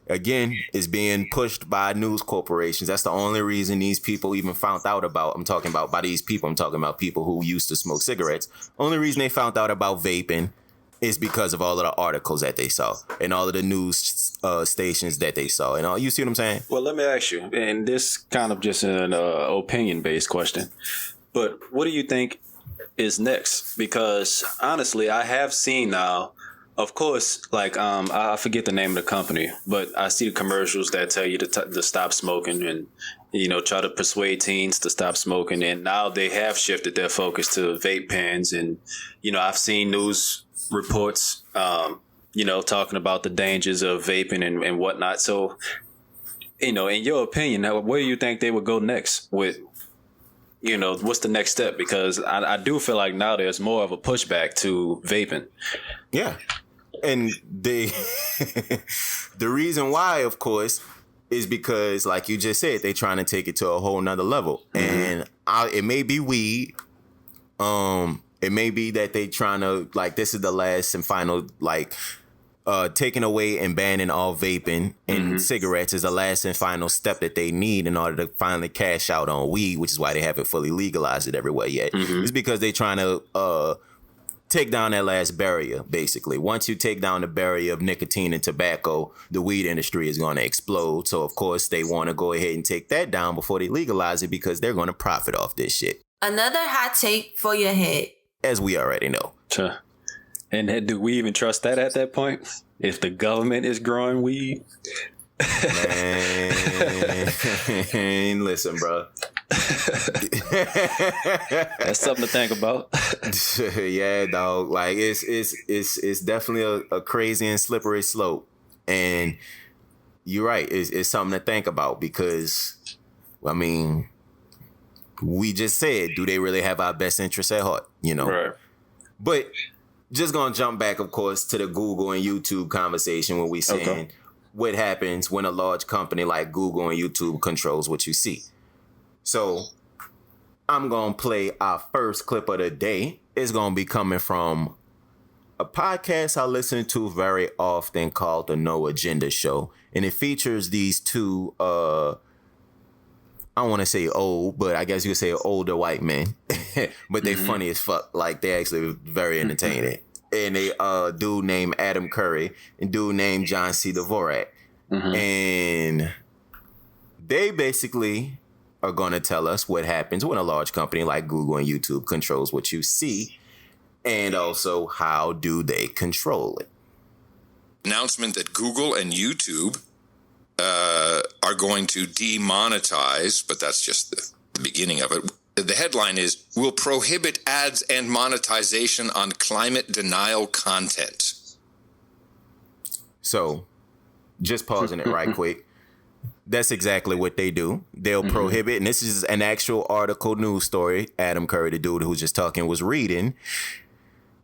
being pushed by news corporations. That's the only reason these people even found out about, I'm talking about people who used to smoke cigarettes. Only reason they found out about vaping is because of all of the articles that they saw and all of the news stations that they saw. And all, you see what I'm saying? Well, let me ask you, and this kind of just an opinion-based question, but what do you think is next? Because honestly, I have seen now, of course, like I forget the name of the company, but I see the commercials that tell you to stop smoking and, you know, try to persuade teens to stop smoking. And now they have shifted their focus to vape pens. And, you know, I've seen news reports, you know, talking about the dangers of vaping and whatnot. So, you know, in your opinion, where do you think they would go next with, you know, what's the next step? Because I do feel like now there's more of a pushback to vaping. Yeah. And the reason why, of course, is because, like you just said, they're trying to take it to a whole nother level. Mm-hmm. And it may be weed. It may be that they trying to, like, this is the last and final, like, taking away and banning all vaping and cigarettes is the last and final step that they need in order to finally cash out on weed, which is why they haven't fully legalized it everywhere yet. Mm-hmm. It's because they're trying to take down that last barrier, basically. Once you take down the barrier of nicotine and tobacco, the weed industry is going to explode. So, of course, they want to go ahead and take that down before they legalize it because they're going to profit off this shit. Another hot take for your head. As we already know. Sure. And do we even trust that at that point? If the government is growing weed? Man, listen, bro. That's something to think about. Yeah, dog. Like it's definitely a crazy and slippery slope. And you're right. It's something to think about because, I mean, we just said, do they really have our best interests at heart? You know? Right. But just gonna jump back, of course, to the Google and YouTube conversation when we saying what happens when a large company like Google and YouTube controls what you see. So I'm gonna play our first clip of the day. It's gonna be coming from a podcast I listen to very often called The No Agenda Show. And it features these two I don't want to say old, but I guess you could say older white men. But they funny as fuck. Like, they actually very entertaining. And they dude named Adam Curry and dude named John C. Dvorak. And they basically are going to tell us what happens when a large company like Google and YouTube controls what you see. And also, how do they control it? Announcement that Google and YouTube are going to demonetize, but that's just the beginning of it, The headline is, will prohibit ads and monetization on climate denial content. So, just pausing it right quick. That's exactly what they do. They'll prohibit, and this is an actual article, news story. Adam Curry, the dude who was just talking, was reading.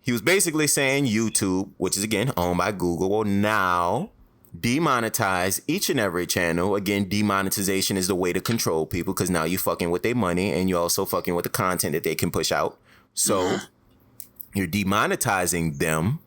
He was basically saying YouTube, which is again owned by Google, will now demonetize each and every channel. Again, demonetization is the way to control people because now you're fucking with their money and you're also fucking with the content that they can push out. So you're demonetizing them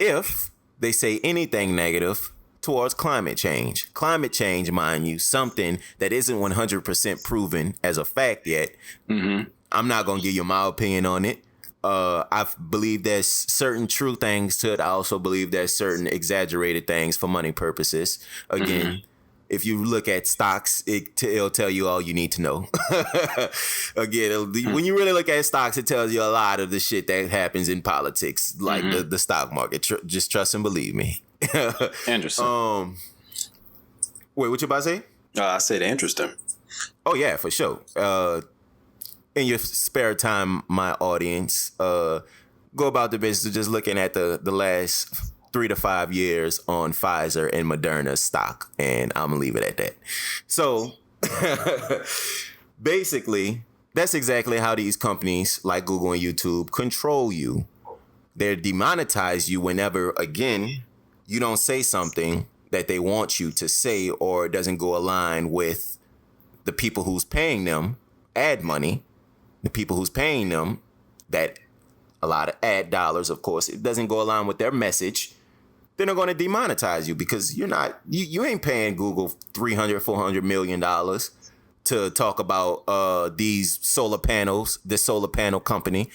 if they say anything negative towards climate change. Climate change, mind you, something that isn't 100% proven as a fact yet. I'm not going to give you my opinion on it. I believe there's certain true things to it. I also believe there's certain exaggerated things for money purposes. Again, if you look at stocks, it'll tell you all you need to know. Again, when you really look at stocks, it tells you a lot of the shit that happens in politics, like the stock market. Just trust and believe me. Interesting. Wait, what you about to say? I said interesting. Oh yeah, for sure. In your spare time, my audience, go about the business of just looking at the last 3 to 5 years on Pfizer and Moderna stock, and I'm gonna leave it at that. So basically, that's exactly how these companies like Google and YouTube control you. They demonetize you whenever, again, you don't say something that they want you to say or it doesn't go align with the people who's paying them ad money. The people who's paying them that a lot of ad dollars, of course, it doesn't go along with their message. Then they're going to demonetize you because you ain't paying Google $300-400 million to talk about these solar panels, this solar panel company.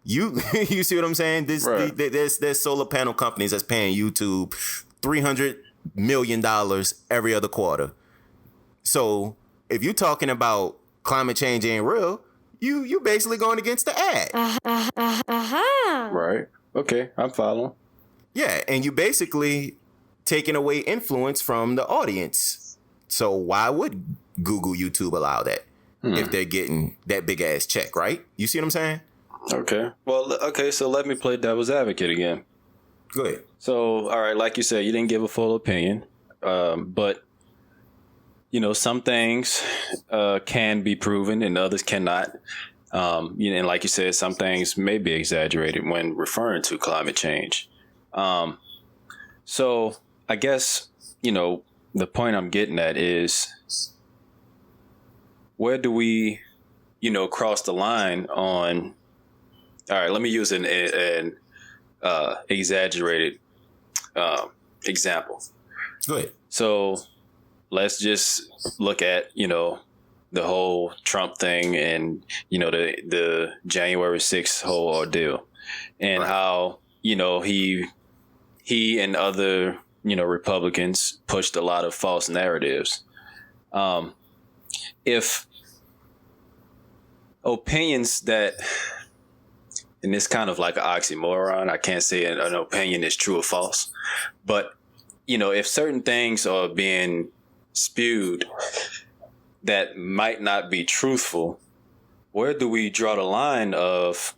You see what I'm saying? There's solar panel companies that's paying YouTube $300 million every other quarter. So if you're talking about climate change ain't real, you basically going against the ad. Right. Okay, I'm following. Yeah, and you basically taking away influence from the audience. So why would Google, YouTube allow that if they're getting that big ass check, right? You see what I'm saying? Okay. Well, okay, so let me play devil's advocate again. Go ahead. So, all right, like you said, you didn't give a full opinion, but some things can be proven and others cannot. And like you said, some things may be exaggerated when referring to climate change. So I guess, the point I'm getting at is where do we, cross the line on, all right, let me use an exaggerated example. Go ahead. So let's just look at, the whole Trump thing and, the January 6th whole ordeal and how, he and other, Republicans pushed a lot of false narratives. If opinions that, and it's kind of like an oxymoron, I can't say an opinion is true or false, but, if certain things are being spewed that might not be truthful, where do we draw the line of,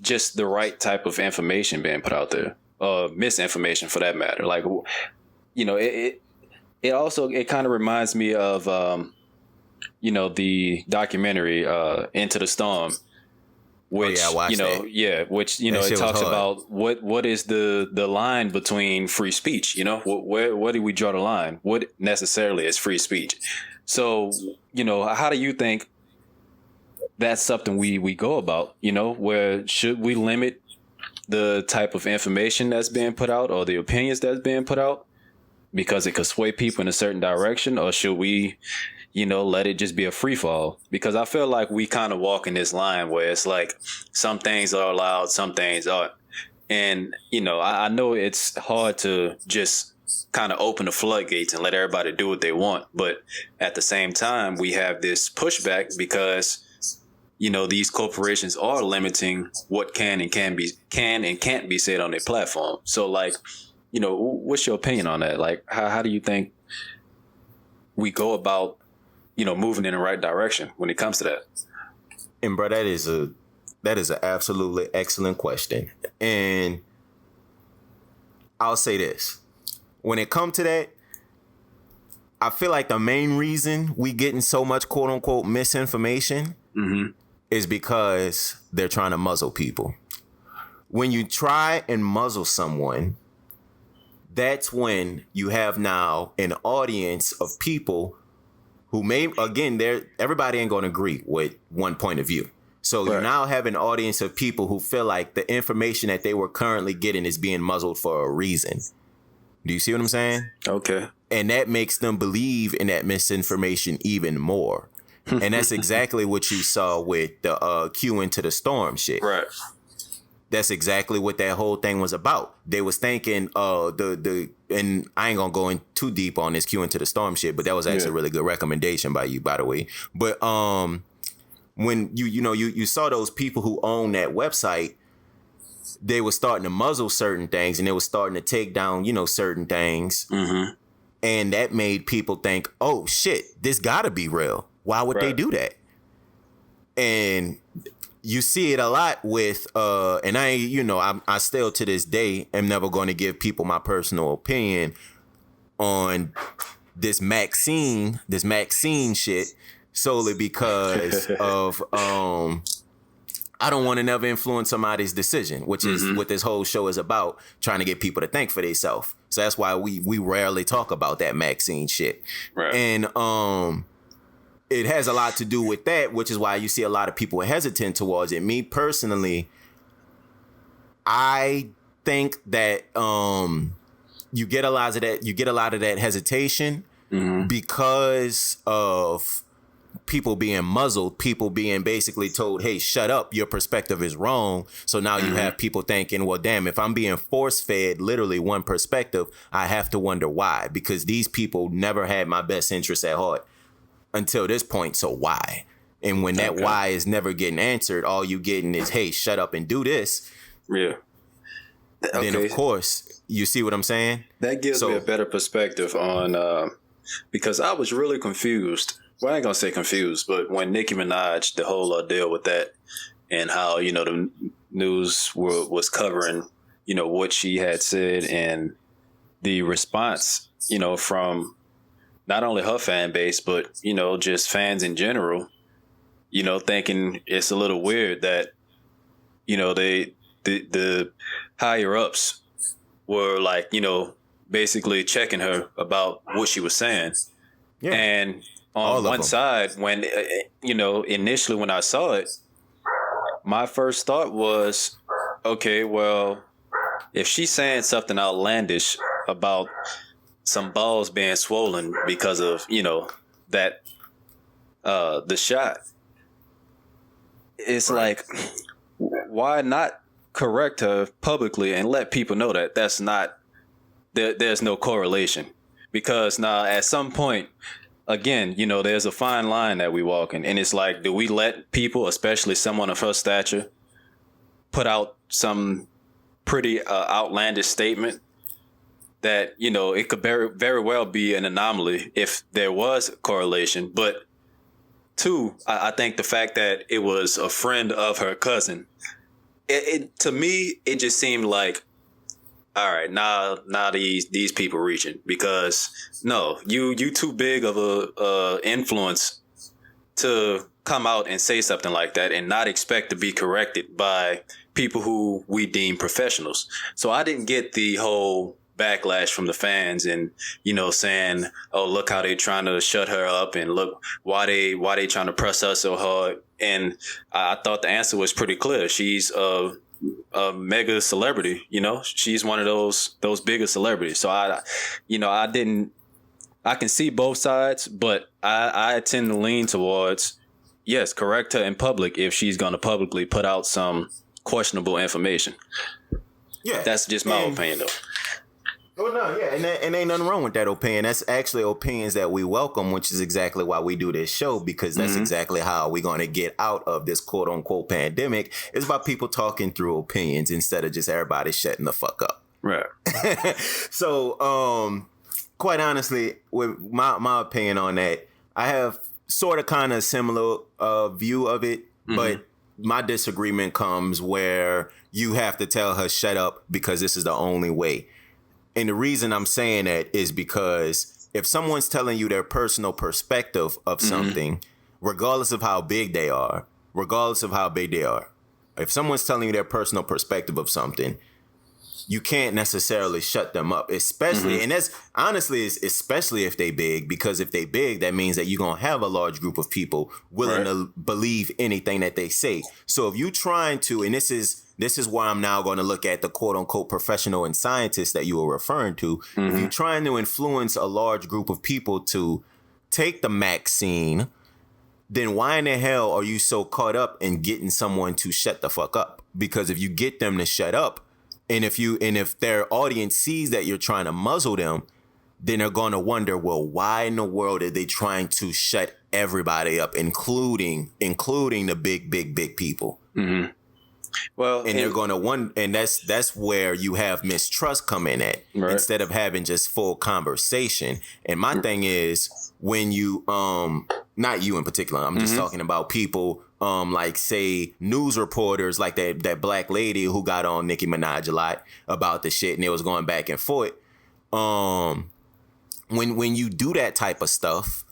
just the right type of information being put out there, misinformation for that matter? Like, it kind of reminds me of, the documentary, Into the Storm, which, which, it talks about what is the line between free speech, where do we draw the line? What necessarily is free speech? So, how do you think that's something we go about, where should we limit the type of information that's being put out or the opinions that's being put out because it could sway people in a certain direction, or should we, let it just be a free fall? Because I feel like we kind of walk in this line where it's like some things are allowed, some things aren't. And, I know it's hard to just kind of open the floodgates and let everybody do what they want. But at the same time, we have this pushback because, these corporations are limiting what can and can't be said on their platform. So like, what's your opinion on that? Like, how do you think we go about moving in the right direction when it comes to that? And bro, that is an absolutely excellent question. And I'll say this. When it comes to that, I feel like the main reason we getting so much quote unquote misinformation is because they're trying to muzzle people. When you try and muzzle someone, that's when you have now an audience of people who everybody ain't going to agree with one point of view. So you now have an audience of people who feel like the information that they were currently getting is being muzzled for a reason. Do you see what I'm saying? Okay. And that makes them believe in that misinformation even more. And that's exactly what you saw with the Q into the storm shit. Right. That's exactly what that whole thing was about. They was thinking and I ain't gonna go in too deep on this Q into the storm shit, but that was actually a really good recommendation by you, by the way. But when you saw those people who own that website, they were starting to muzzle certain things and they were starting to take down, certain things. Mm-hmm. And that made people think, oh shit, this gotta be real. Why would they do that? And you see it a lot with, and I still to this day am never going to give people my personal opinion on this Maxine shit solely because of, I don't want to never influence somebody's decision, which is what this whole show is about, trying to get people to think for themselves. So that's why we rarely talk about that Maxine shit. Right. And, it has a lot to do with that, which is why you see a lot of people hesitant towards it. Me personally, I think that you get a lot of that hesitation because of people being muzzled, people being basically told, hey, shut up, your perspective is wrong. So now you have people thinking, well, damn, if I'm being force-fed literally one perspective, I have to wonder why, because these people never had my best interests at heart until this point, so why? And when that why is never getting answered, all you getting is, hey, shut up and do this. Yeah. Then, of course, you see what I'm saying? That gives me a better perspective on, because I was really confused. Well, I ain't going to say confused, but when Nicki Minaj, the whole deal with that and how, the news was covering, what she had said and the response, from not only her fan base, but, just fans in general, thinking it's a little weird that, the higher ups were like, basically checking her about what she was saying. Yeah. And on one side, when, initially when I saw it, my first thought was, okay, well, if she's saying something outlandish about some balls being swollen because of, that, the shot, it's like, why not correct her publicly and let people know that that's not, there's no correlation? Because now at some point, again, there's a fine line that we walk in, and it's like, do we let people, especially someone of her stature, put out some pretty outlandish statement that, it could very well be an anomaly if there was a correlation. But two, I think the fact that it was a friend of her cousin, it to me, it just seemed like, all right, now these people reaching, because no, you too big of a influence to come out and say something like that and not expect to be corrected by people who we deem professionals. So I didn't get the whole backlash from the fans and, saying, oh, look how they trying to shut her up and look why they trying to press her so hard. And I thought the answer was pretty clear. She's a mega celebrity, she's one of those bigger celebrities. So I can see both sides, but I tend to lean towards, yes, correct her in public if she's going to publicly put out some questionable information. Yeah. That's just my opinion though. Oh, no, yeah, and ain't nothing wrong with that opinion. That's actually opinions that we welcome, which is exactly why we do this show, because that's exactly how we're going to get out of this quote-unquote pandemic. It's about people talking through opinions instead of just everybody shutting the fuck up. Right. So, quite honestly, with my opinion on that, I have sort of kind of similar view of it, but my disagreement comes where you have to tell her shut up because this is the only way. And the reason I'm saying that is because if someone's telling you their personal perspective of something, regardless of how big they are, if someone's telling you their personal perspective of something, you can't necessarily shut them up, especially, and that's honestly, especially if they big, because if they big, that means that you're going to have a large group of people willing to believe anything that they say. So if you're trying to, and this is why I'm now going to look at the quote unquote professional and scientists that you were referring to. If you're trying to influence a large group of people to take the vaccine, then why in the hell are you so caught up in getting someone to shut the fuck up? Because if you get them to shut up, and if their audience sees that you're trying to muzzle them, then they're going to wonder, well, why in the world are they trying to shut everybody up, including the big people? Well, and they're going to wonder, and that's where you have mistrust come in at, instead of having just full conversation. And my thing is, when you not you in particular, I'm just talking about people like, say, news reporters, like that black lady who got on Nicki Minaj a lot about the shit, and it was going back and forth. When you do that type of stuff,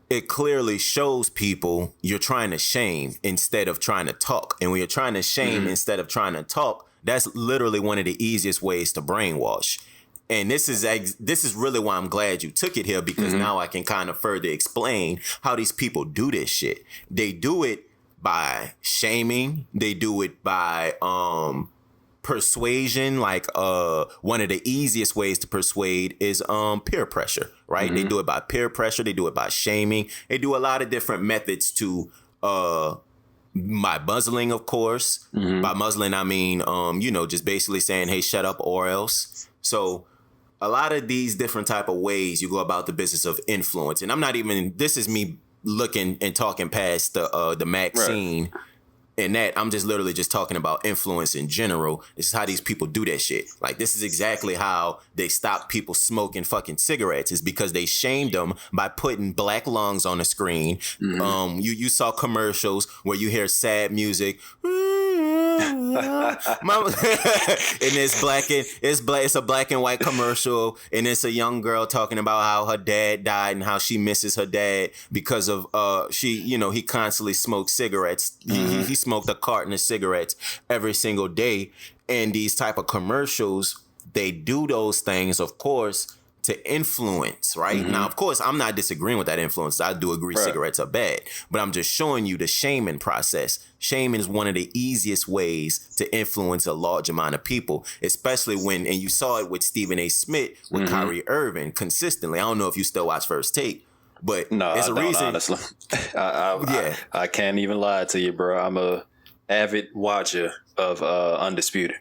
it clearly shows people you're trying to shame instead of trying to talk. And when you're trying to shame instead of trying to talk, that's literally one of the easiest ways to brainwash. And this is really why I'm glad you took it here, because now I can kind of further explain how these people do this shit. They do it by shaming. They do it by persuasion. Like one of the easiest ways to persuade is peer pressure, right? They do it by peer pressure. They do it by shaming. They do a lot of different methods to by muzzling, of course. By muzzling, I mean just basically saying, hey, shut up or else. So a lot of these different type of ways you go about the business of influence. And I'm not even, this is me looking and talking past the vaccine and that. I'm just literally just talking about influence in general. This is how these people do that shit. Like, this is exactly how they stop people smoking fucking cigarettes, is because they shamed them by putting black lungs on the screen. You saw commercials where you hear sad music. Mama, and it's a black and white commercial, and it's a young girl talking about how her dad died and how she misses her dad because of he constantly smoked cigarettes. He smoked a carton of cigarettes every single day. And these type of commercials, they do those things, of course, to influence, right? Now, of course, I'm not disagreeing with that influence. I do agree cigarettes are bad, but I'm just showing you the shaming process. Shaming is one of the easiest ways to influence a large amount of people, especially and you saw it with Stephen A. Smith, with Kyrie Irving consistently. I don't know if you still watch First Take, but there's a reason. Honestly, I can't even lie to you, bro. I'm a avid watcher of Undisputed.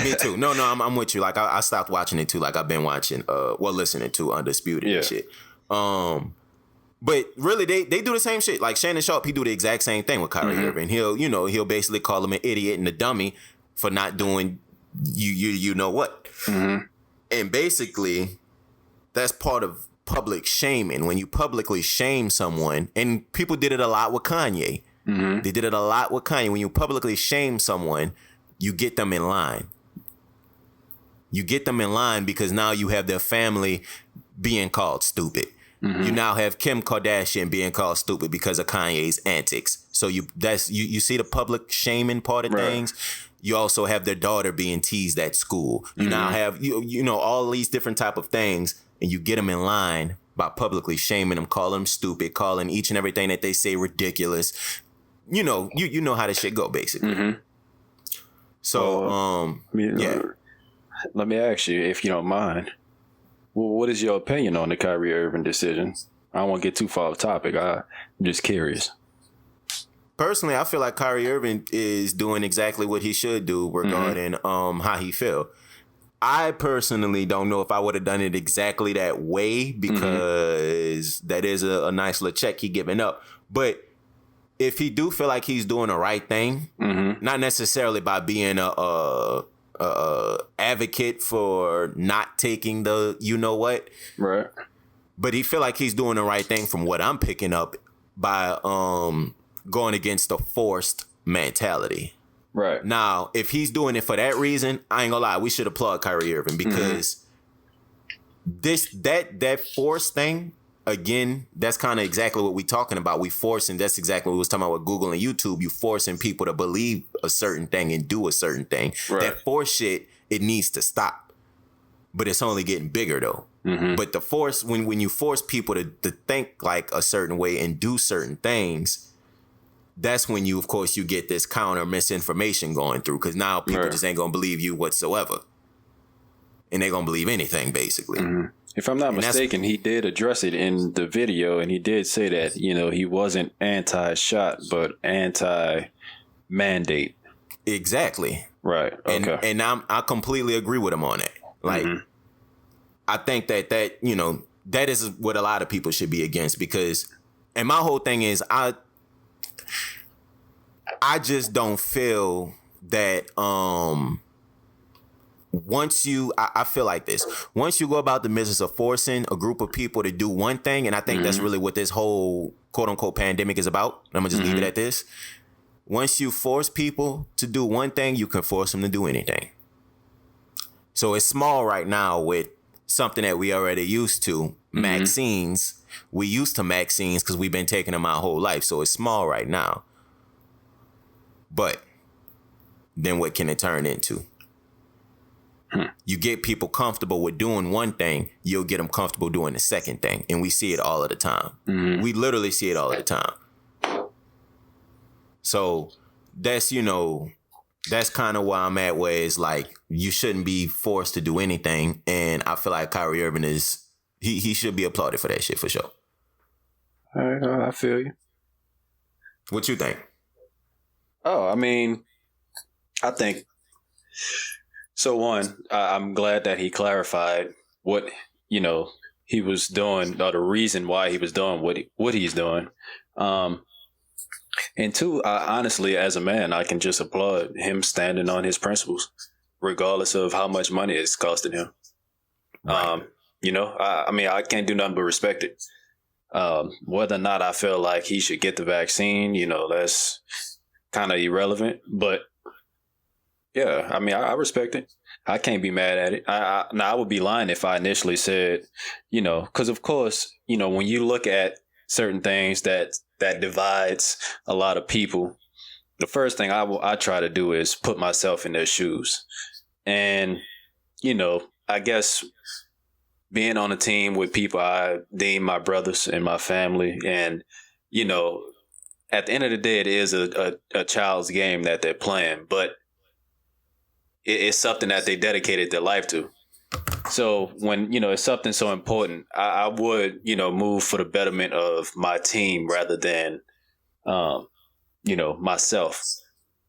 Me too. No, I'm with you. Like, I stopped watching it too. Like, I've been watching, listening to Undisputed and shit. But really, they do the same shit. Like, Shannon Sharp, he do the exact same thing with Kyrie Irving. He'll basically call him an idiot and a dummy for not doing you know what. And basically, that's part of public shaming. When you publicly shame someone, and people did it a lot with Kanye. They did it a lot with Kanye. When you publicly shame someone, you get them in line. You get them in line because now you have their family being called stupid. You now have Kim Kardashian being called stupid because of Kanye's antics. So you see the public shaming part of things. You also have their daughter being teased at school. You now have all these different type of things, and you get them in line by publicly shaming them, calling them stupid, calling each and everything that they say ridiculous. You know how this shit go, basically. So, let me ask you, if you don't mind, what is your opinion on the Kyrie Irving decision? I don't want to get too far off topic. I'm just curious. Personally, I feel like Kyrie Irving is doing exactly what he should do regarding how he feel. I personally don't know if I would have done it exactly that way, because that is a nice little check he giving up. But if he do feel like he's doing the right thing, not necessarily by being a advocate for not taking the right, But he feel like he's doing the right thing from what I'm picking up by going against the forced mentality. Right. Now, if he's doing it for that reason, I ain't gonna lie, we should applaud Kyrie Irving because that forced thing, again, that's kind of exactly what we talking about. We forcing, that's exactly what we was talking about with Google and YouTube. You forcing people to believe a certain thing and do a certain thing. Right. That force shit, it needs to stop. But it's only getting bigger though. But the force, when you force people to think like a certain way and do certain things, that's when you, of course, you get this counter misinformation going through, because now people just ain't gonna believe you whatsoever, and they gonna believe anything basically. If I'm not mistaken, he did address it in the video, and he did say that, you know, he wasn't anti-shot but anti-mandate. Exactly. Right. Okay. And I completely agree with him on that. Like, I think that you know, that is what a lot of people should be against, because, and my whole thing is, I just don't feel that once you, I feel like this, once you go about the business of forcing a group of people to do one thing, and I think that's really what this whole quote unquote pandemic is about. I'm gonna just leave it at this. Once you force people to do one thing, you can force them to do anything. So it's small right now with something that we already used to, vaccines. We used to vaccines because we've been taking them our whole life. So it's small right now. But then what can it turn into? You get people comfortable with doing one thing, you'll get them comfortable doing the second thing. And we see it all of the time. We literally see it all of the time. So that's, you know, that's kind of where I'm at, where it's like, you shouldn't be forced to do anything. And I feel like Kyrie Irving is, he should be applauded for that shit for sure. All right, I feel you. What you think? Oh, I mean, I think, so one, I'm glad that he clarified what, you know, he was doing, or the reason why he was doing what he's doing. And two, honestly, as a man, I can just applaud him standing on his principles, regardless of how much money it's costing him. Right. You know, I mean, I can't do nothing but respect it. Whether or not I feel like he should get the vaccine, you know, that's kind of irrelevant. But yeah, I mean, I respect it. I can't be mad at it. I would be lying if I initially said, you know, because of course, you know, when you look at certain things that divides a lot of people, the first thing I try to do is put myself in their shoes. And, you know, I guess being on a team with people I deem my brothers and my family, and, you know, at the end of the day, it is a child's game that they're playing, but it's something that they dedicated their life to. So when, you know, it's something so important, I would, you know, move for the betterment of my team rather than, you know, myself.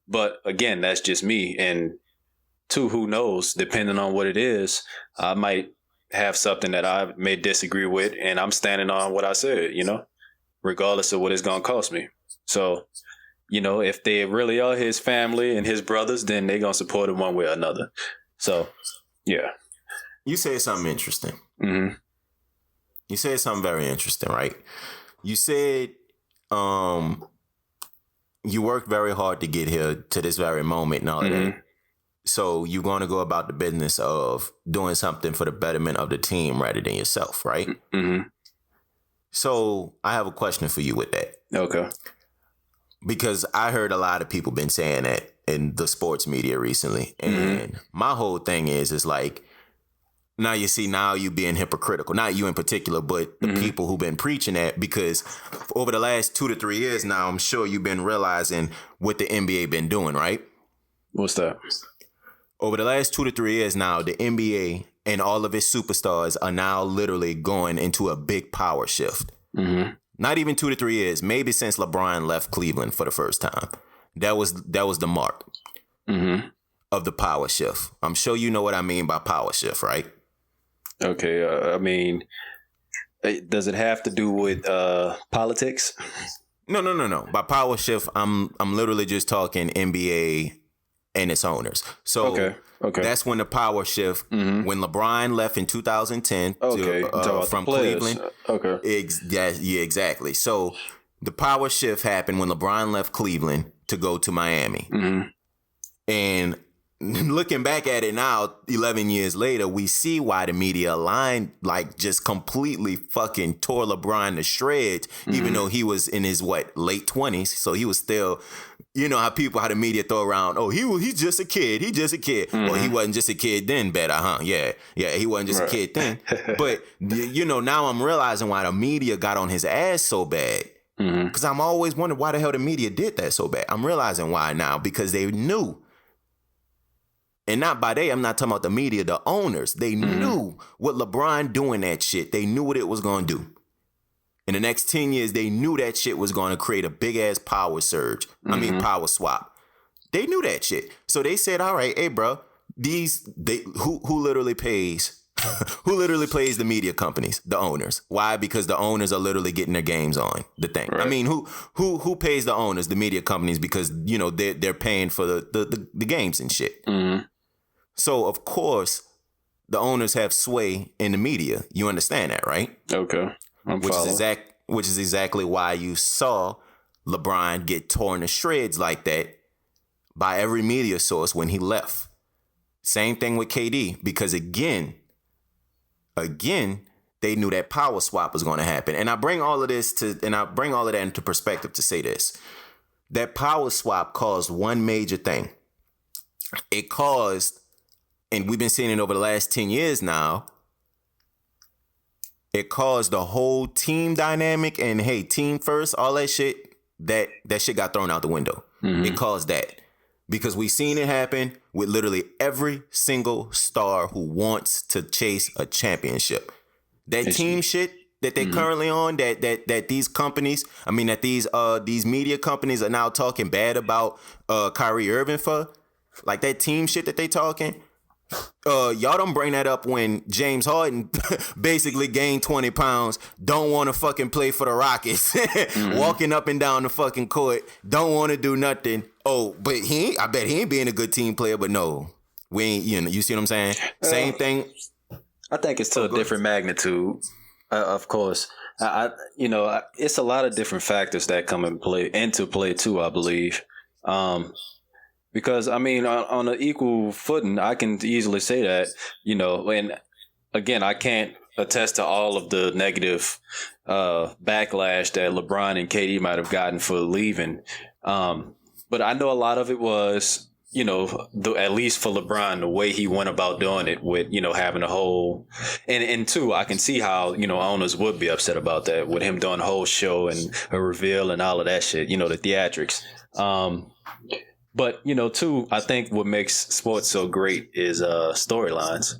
But again, that's just me. And two, who knows, depending on what it is, I might have something that I may disagree with, and I'm standing on what I said, you know, regardless of what it's going to cost me. So, you know, if they really are his family and his brothers, then they're going to support him one way or another. So, yeah. You said something interesting. You said something very interesting, right? You said you worked very hard to get here to this very moment and all of that. So you're going to go about the business of doing something for the betterment of the team rather than yourself, right? So I have a question for you with that. Okay. Because I heard a lot of people been saying that in the sports media recently. And my whole thing is like, now you see, now you being hypocritical, not you in particular, but the people who've been preaching that, because over the last 2 to 3 years now, I'm sure you've been realizing what the NBA been doing, right? What's that? Over the last 2 to 3 years now, the NBA and all of its superstars are now literally going into a big power shift. Not even 2 to 3 years, maybe since LeBron left Cleveland for the first time. That was the mark of the power shift. I'm sure you know what I mean by power shift, right? Okay, I mean, does it have to do with politics? No. By power shift, I'm literally just talking NBA and its owners. So that's when the power shift. When LeBron left in 2010 from Cleveland. Yeah, exactly. So the power shift happened when LeBron left Cleveland to go to Miami. And looking back at it now, 11 years later, we see why the media aligned, like just completely fucking tore LeBron to shreds, even though he was in his, late 20s. So he was still, you know how the media throw around, oh, he's just a kid. He's just a kid. Well, he wasn't just a kid then, better, huh? Yeah, he wasn't just a kid then. But, you know, now I'm realizing why the media got on his ass so bad. Because I'm always wondering why the hell the media did that so bad. I'm realizing why now, because they knew. And not by they, I'm not talking about the media, the owners. They knew what LeBron doing that shit. They knew what it was going to do. In the next 10 years, they knew that shit was going to create a big-ass power surge. Power swap. They knew that shit. So they said, all right, hey, bro, who literally pays? Who literally plays the media companies? The owners. Why? Because the owners are literally getting their games on the thing. Right. I mean, who pays the owners? The media companies, because, you know, they're paying for the games and shit. So, of course, the owners have sway in the media. You understand that, right? Okay. Which is exactly why you saw LeBron get torn to shreds like that by every media source when he left. Same thing with KD, because again, they knew that power swap was going to happen. And I bring all of that into perspective to say this. That power swap caused one major thing. It caused, and we've been seeing it over the last 10 years now, it caused the whole team dynamic and, hey, team first, all that shit, that shit got thrown out the window. It caused that. Because we've seen it happen with literally every single star who wants to chase a championship. That team shit that they're currently on, that these companies, that these media companies are now talking bad about Kyrie Irving for, like that team shit that they talking. Y'all don't bring that up when James Harden basically gained 20 pounds, don't want to fucking play for the Rockets, walking up and down the fucking court, don't want to do nothing. Oh, but I bet he ain't being a good team player, but no, we ain't, you see what I'm saying? Same thing. I think it's to a different magnitude, of course. It's a lot of different factors that come into play too, I believe. Because, on an equal footing, I can easily say that, and again, I can't attest to all of the negative backlash that LeBron and KD might have gotten for leaving. But I know a lot of it was, at least for LeBron, the way he went about doing it with, having a whole, and two, I can see how, owners would be upset about that with him doing a whole show and a reveal and all of that shit, the theatrics. But, too, I think what makes sports so great is storylines.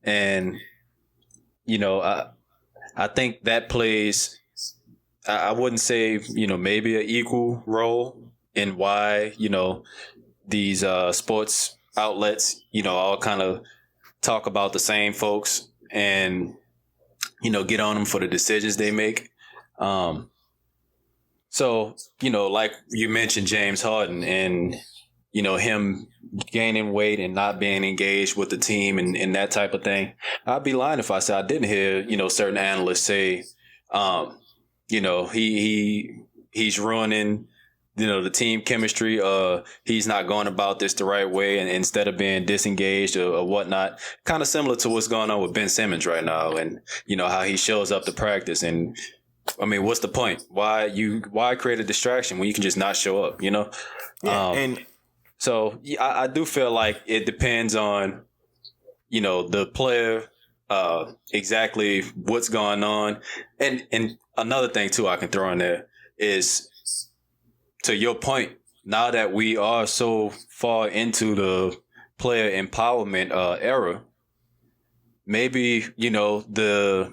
And, I think that plays, I wouldn't say, maybe an equal role in why, these sports outlets, all kind of talk about the same folks and, get on them for the decisions they make. So, like you mentioned James Harden and, him gaining weight and not being engaged with the team and that type of thing. I'd be lying if I said I didn't hear, certain analysts say, he's ruining, the team chemistry. He's not going about this the right way. And instead of being disengaged or whatnot, kind of similar to what's going on with Ben Simmons right now. And, how he shows up to practice and, what's the point? Why create a distraction when you can just not show up, Yeah, so I do feel like it depends on, the player, exactly what's going on. And another thing too, I can throw in there is, to your point, now that we are so far into the player empowerment era, maybe, the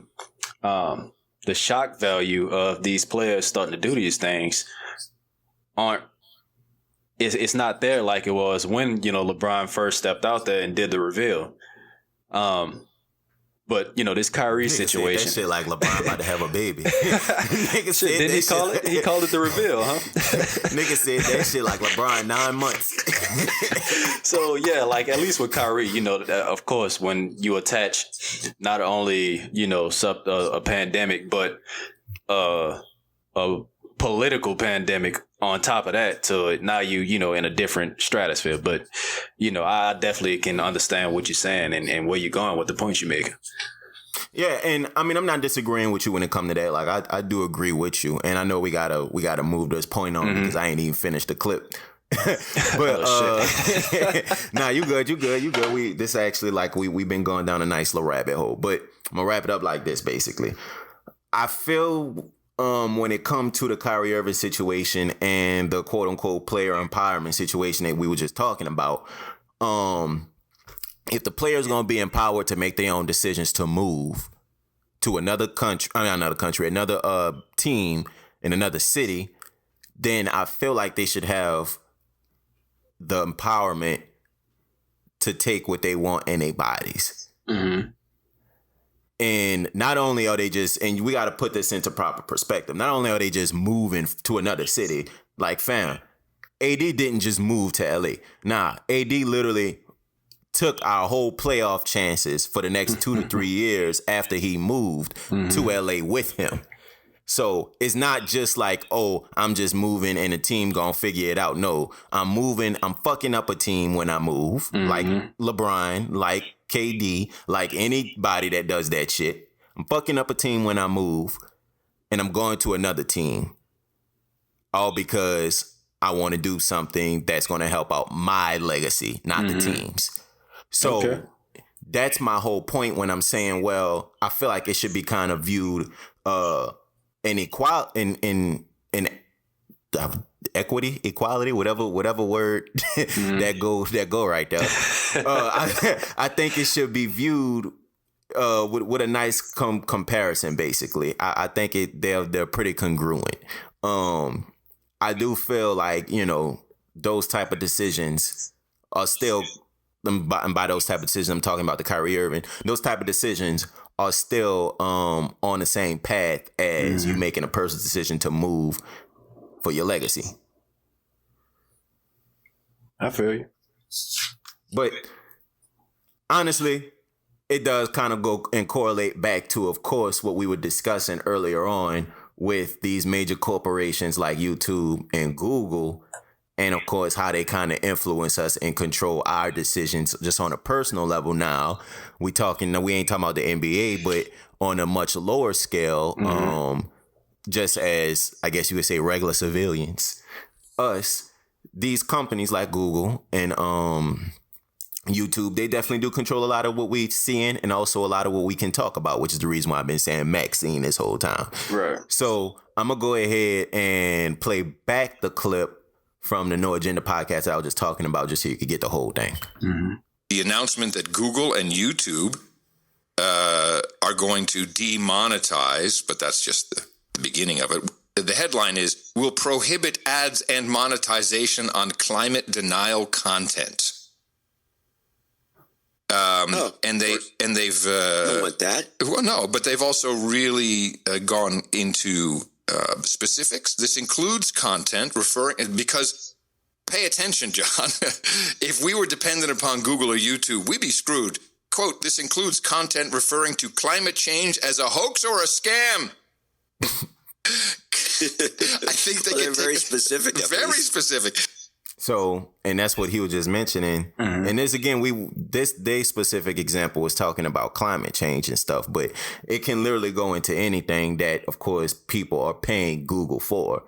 shock value of these players starting to do these things it's not there like it was when, LeBron first stepped out there and did the reveal. But, this Kyrie situation. That shit like LeBron about to have a baby. Didn't he call it? He called it the reveal, huh? Nigga said that shit like LeBron 9 months. So yeah, like at least with Kyrie, you know, of course, when you attach not only, you know, a pandemic, but a political pandemic on top of that, to now you know, in a different stratosphere. But, you know, I definitely can understand what you're saying and where you're going with the points you're making. Yeah, and I mean, I'm not disagreeing with you when it comes to that. Like, I do agree with you, and I know we gotta move this point on because I ain't even finished the clip. But nah, you good. This actually, like, we've been going down a nice little rabbit hole. But I'm gonna wrap it up like this. Basically, I feel when it comes to the Kyrie Irving situation and the quote unquote player empowerment situation that we were just talking about, if the player is going to be empowered to make their own decisions to move to another team in another city, then I feel like they should have the empowerment to take what they want in their bodies. Mm-hmm. And not only are they just, and we got to put this into proper perspective, not only are they just moving to another city, like, fam, AD didn't just move to LA. Nah, AD literally took our whole playoff chances for the next 2 to 3 years after he moved to LA with him. So it's not just like, oh, I'm just moving and the team gonna figure it out. No, I'm moving. I'm fucking up a team when I move, like LeBron, like KD, like anybody that does that shit. I'm fucking up a team when I move, and I'm going to another team, all because I want to do something that's going to help out my legacy, not the team's. So that's my whole point when I'm saying, well, I feel like it should be kind of viewed in equity, equality, whatever word that go right there. I think it should be viewed with a nice comparison. Basically, I think they're pretty congruent. I do feel like, you know, those type of decisions are still, and by those type of decisions, I'm talking about the Kyrie Irving. Those type of decisions are still on the same path as you making a person's decision to move for your legacy. I feel you. But honestly, it does kind of go and correlate back to, of course, what we were discussing earlier on with these major corporations like YouTube and Google, and of course how they kind of influence us and control our decisions just on a personal level. Now we ain't talking about the NBA, but on a much lower scale, just as, I guess you would say, regular civilians, us, these companies like Google and YouTube, they definitely do control a lot of what we're seeing and also a lot of what we can talk about, which is the reason why I've been saying Maxine this whole time. Right. So I'm going to go ahead and play back the clip from the No Agenda podcast that I was just talking about, just so you could get the whole thing. Mm-hmm. The announcement that Google and YouTube are going to demonetize, but that's just the beginning of it. The headline is, will prohibit ads and monetization on climate denial content. And they've don't want that. Well, no, but they've also really gone into specifics. This includes content because pay attention, John. If we were dependent upon Google or YouTube, we'd be screwed. Quote, this includes content referring to climate change as a hoax or a scam. I think they're very specific. Very specific. So, and that's what he was just mentioning. Mm-hmm. And this, again, this specific example was talking about climate change and stuff, but it can literally go into anything that, of course, people are paying Google for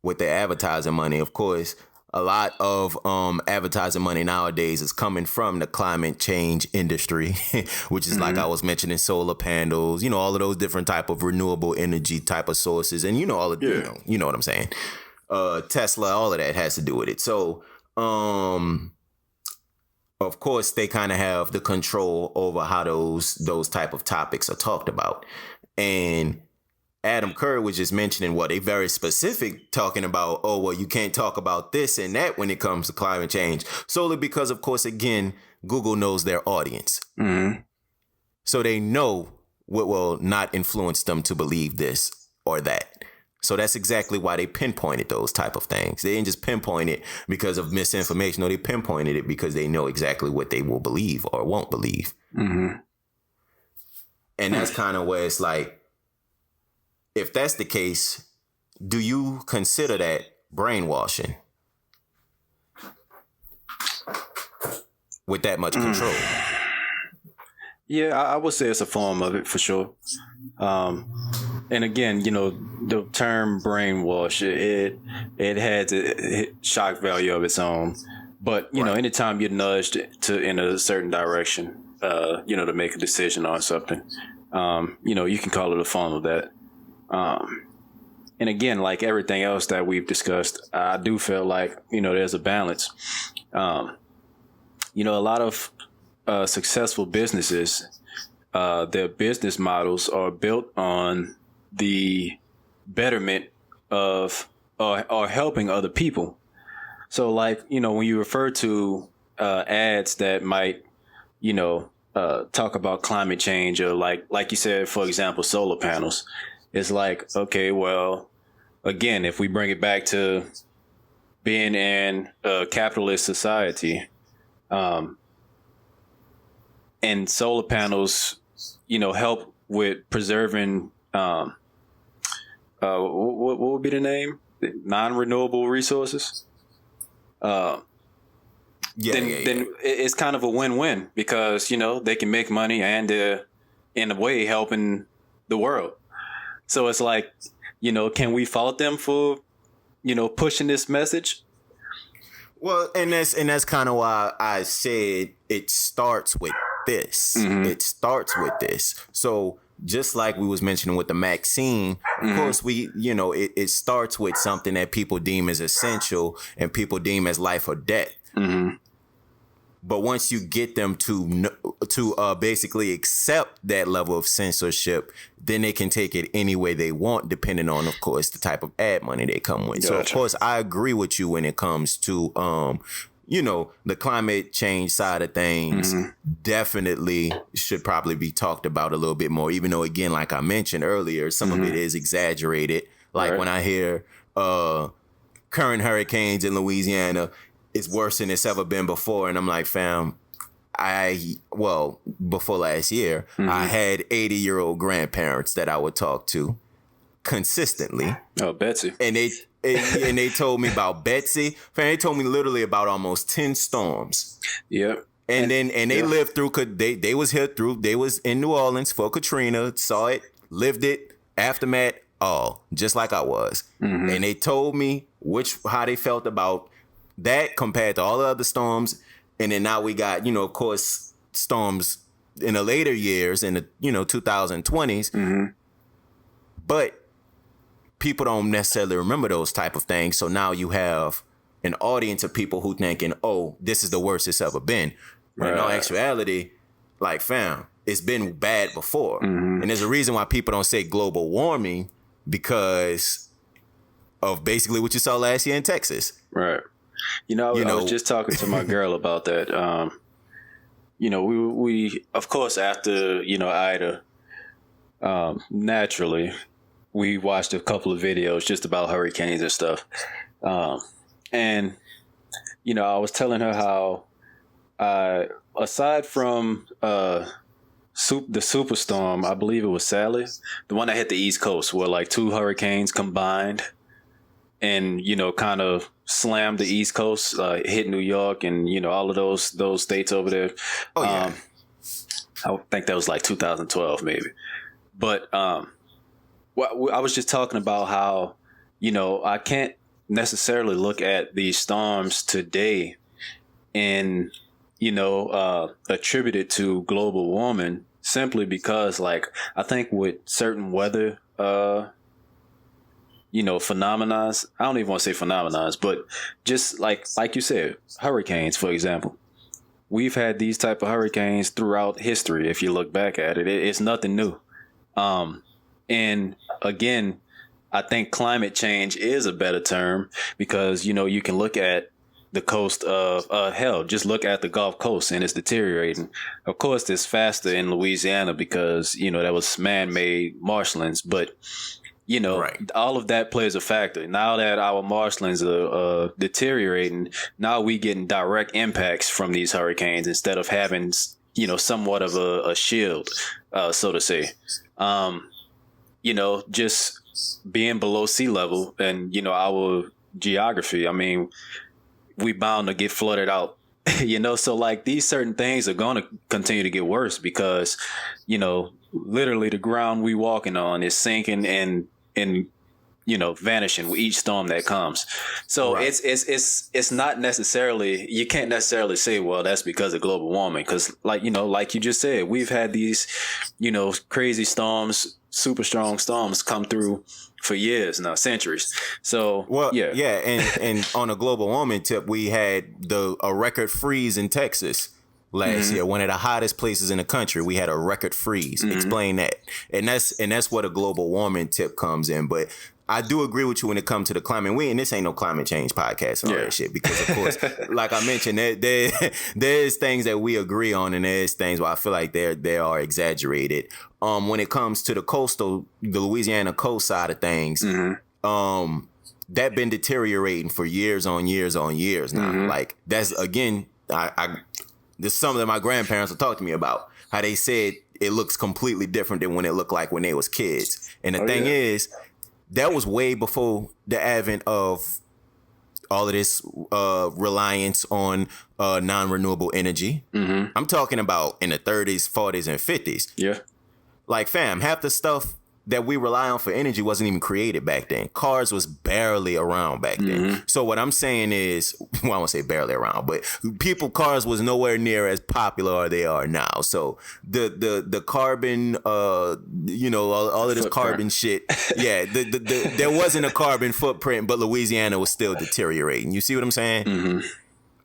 with their advertising money. Of course, a lot of advertising money nowadays is coming from the climate change industry, which is like I was mentioning, solar panels, you know, all of those different type of renewable energy type of sources. And, you know, all of, you know what I'm saying? Tesla, all of that has to do with it. So, of course, they kind of have the control over how those type of topics are talked about. And Adam Curry was just mentioning they very specific, talking about, oh, well, you can't talk about this and that when it comes to climate change, solely because, of course, again, Google knows their audience. Mm-hmm. So they know what will not influence them to believe this or that. So that's exactly why they pinpointed those type of things. They didn't just pinpoint it because of misinformation. No, they pinpointed it because they know exactly what they will believe or won't believe. Mm-hmm. And that's kind of where it's like, if that's the case, do you consider that brainwashing with that much control? Yeah, I would say it's a form of it for sure. And again, you know, the term brainwash, it has a shock value of its own. But, you know, anytime you're nudged in a certain direction, you know, to make a decision on something, you know, you can call it a form of that. And again, like everything else that we've discussed, I do feel like, you know, there's a balance. You know, a lot of successful businesses, their business models are built on the betterment of or helping other people. So like, you know, when you refer to ads that might, you know, talk about climate change or like you said, for example, solar panels, it's like, okay, well, again, if we bring it back to being in a capitalist society, and solar panels, you know, help with preserving, what would be the name? Non-renewable resources. Then it's kind of a win-win because, you know, they can make money and they're in a way helping the world. So it's like, you know, can we fault them for, you know, pushing this message? Well, and that's kind of why I said it starts with this. Mm-hmm. It starts with this. So just like we was mentioning with the vaccine, of course, it starts with something that people deem as essential and people deem as life or death. Mm-hmm. But once you get them to basically accept that level of censorship, then they can take it any way they want, depending on, of course, the type of ad money they come with. Gotcha. So, of course, I agree with you when it comes to, you know, the climate change side of things. Mm-hmm. Definitely should probably be talked about a little bit more, even though, again, like I mentioned earlier, some of it is exaggerated. Like when I hear current hurricanes in Louisiana, it's worse than it's ever been before. And I'm like, fam, before last year, I had 80-year-old grandparents that I would talk to consistently. Oh, Betsy. And they told me about Betsy. Fam, they told me literally about almost 10 storms. Yep. And they lived through, they was here through, they was in New Orleans for Katrina, saw it, lived it, aftermath, all, just like I was. Mm-hmm. And they told me how they felt about that compared to all the other storms. And then now we got, you know, of course, storms in the later years in the, you know, 2020s. Mm-hmm. But people don't necessarily remember those type of things. So now you have an audience of people who thinking, oh, this is the worst it's ever been. When in all actuality, like, fam, it's been bad before. Mm-hmm. And there's a reason why people don't say global warming, because of basically what you saw last year in Texas. Right. I was just talking to my girl about that. You know, we of course, after, you know, Ida, naturally, we watched a couple of videos just about hurricanes and stuff. And, you know, I was telling her how, aside from the superstorm, I believe it was Sally, the one that hit the East Coast, where like 2 hurricanes combined and, you know, kind of slammed the East Coast, hit New York and, you know, all of those states over there. Oh, yeah. I think that was like 2012 maybe. But I was just talking about how, you know, I can't necessarily look at these storms today and, you know, attribute it to global warming simply because, like, I think with certain weather, you know, phenomenons, I don't even want to say phenomenons, but just like you said, hurricanes, for example. We've had these type of hurricanes throughout history. If you look back at it, it's nothing new. And again, I think climate change is a better term because, you know, you can look at the coast of, just look at the Gulf Coast and it's deteriorating. Of course, it's faster in Louisiana because, you know, that was man-made marshlands. But, all of that plays a factor. Now that our marshlands are deteriorating, now we getting direct impacts from these hurricanes instead of having, somewhat of a shield, so to say. Just being below sea level and, our geography, I mean, we bound to get flooded out. So like these certain things are going to continue to get worse because, literally the ground we walking on is sinking and vanishing with each storm that comes. So right. It's not necessarily, you can't necessarily say, well, that's because of global warming. Cause like you just said, we've had these, crazy storms, super strong storms come through for years now, centuries. So and on a global warming tip, we had a record freeze in Texas last year, one of the hottest places in the country. We had a record freeze. Explain that, and that's what a global warming tip comes in. But I do agree with you when it comes to the climate. And this ain't no climate change podcast and all that shit, because of course, like I mentioned, there's things that we agree on, and there's things where I feel like they are exaggerated. When it comes to the Louisiana coast side of things, that been deteriorating for years on years on years now. Like that's, again, this is something that my grandparents will talk to me about, how they said it looks completely different than when it looked like when they was kids. And the thing is, that was way before the advent of all of this reliance on non-renewable energy. I'm talking about in the 30s, 40s, and 50s. Yeah. Like, fam, half the stuff that we rely on for energy wasn't even created back then. Cars was barely around back then. So what I'm saying is, well, I won't say barely around, but cars was nowhere near as popular as they are now. So the carbon, all of this footprint. Carbon shit. Yeah, there wasn't a carbon footprint, but Louisiana was still deteriorating. You see what I'm saying?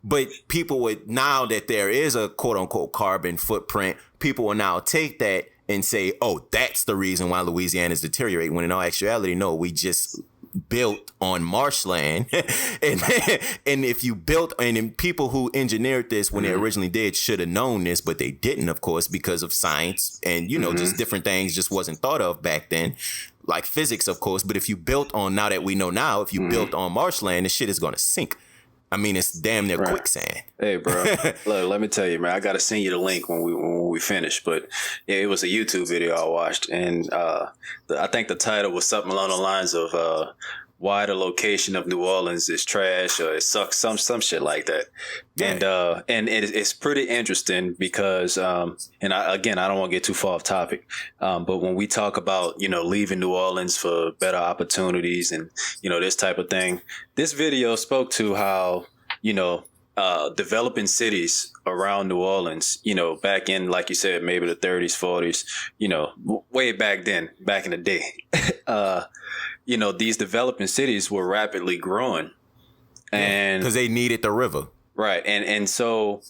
But people would, now that there is a quote unquote carbon footprint, people will now take that and say, oh, that's the reason why Louisiana is deteriorating, when in all actuality, no, we just built on marshland. and if you built, and people who engineered this when they originally did should have known this, but they didn't, of course, because of science and, just different things just wasn't thought of back then, like physics, of course. But if you built on, now that we know now, if you built on marshland, this shit is going to sink. I mean, it's damn near quicksand. Hey, bro. Look, let me tell you, man. I gotta send you the link when we finish. But yeah, it was a YouTube video I watched, and I think the title was something along the lines of why the location of New Orleans is trash, or it sucks, some shit like that. Yeah. And it's pretty interesting because I don't want to get too far off topic, but when we talk about leaving New Orleans for better opportunities and this type of thing, this video spoke to how developing cities around New Orleans, back in, like you said, maybe the 30s, 40s, way back then, back in the day. These developing cities were rapidly growing, and because they needed the river, right? And so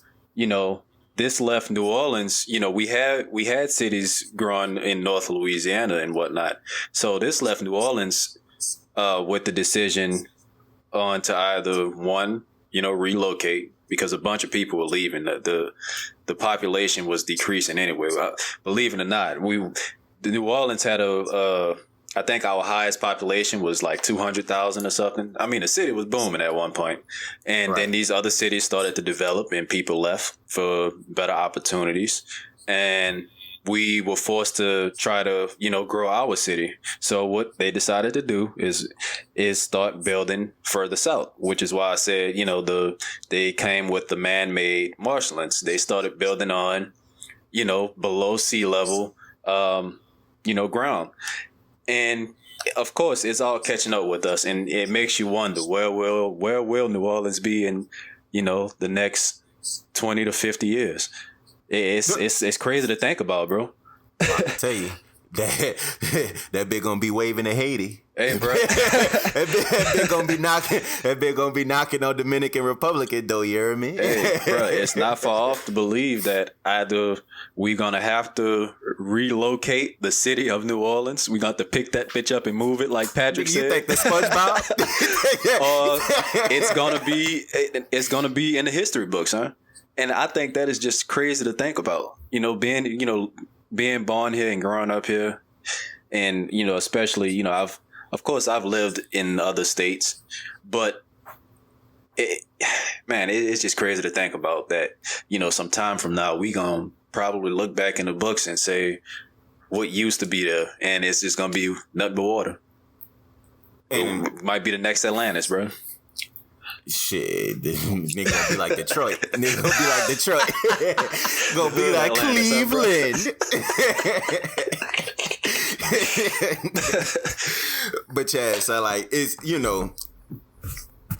this left New Orleans. We had cities growing in North Louisiana and whatnot. So this left New Orleans with the decision on to either one, relocate, because a bunch of people were leaving. The population was decreasing anyway. Believe it or not, New Orleans had I think our highest population was like 200,000 or something. I mean, the city was booming at one point. And then these other cities started to develop and people left for better opportunities. And we were forced to try to, grow our city. So what they decided to do is start building further south, which is why I said, they came with the man-made marshlands. They started building on, below sea level, ground. And of course, it's all catching up with us, and it makes you wonder where will New Orleans be in, the next 20 to 50 years. It's crazy to think about, bro. I tell you, that bitch gonna be waving to Haiti. Hey, bro. that bitch gonna be knocking on Dominican Republic, though. You hear me? Hey, bro, it's not far off to believe that either we're gonna have to relocate the city of New Orleans. We're gonna have to pick that bitch up and move it, like Patrick said. You think the SpongeBob? It's gonna be in the history books, huh? And I think that is just crazy to think about. Being born here and growing up here, and especially of course, I've lived in other states, but it's just crazy to think about that. You know, some time from now, we gonna probably look back in the books and say what used to be there, and it's just gonna be nothing but water. And it might be the next Atlantis, bro. Shit, this nigga gonna be like Detroit. Nigga gonna be like Detroit. Gonna be like Cleveland. But yeah, so like, it's, you know,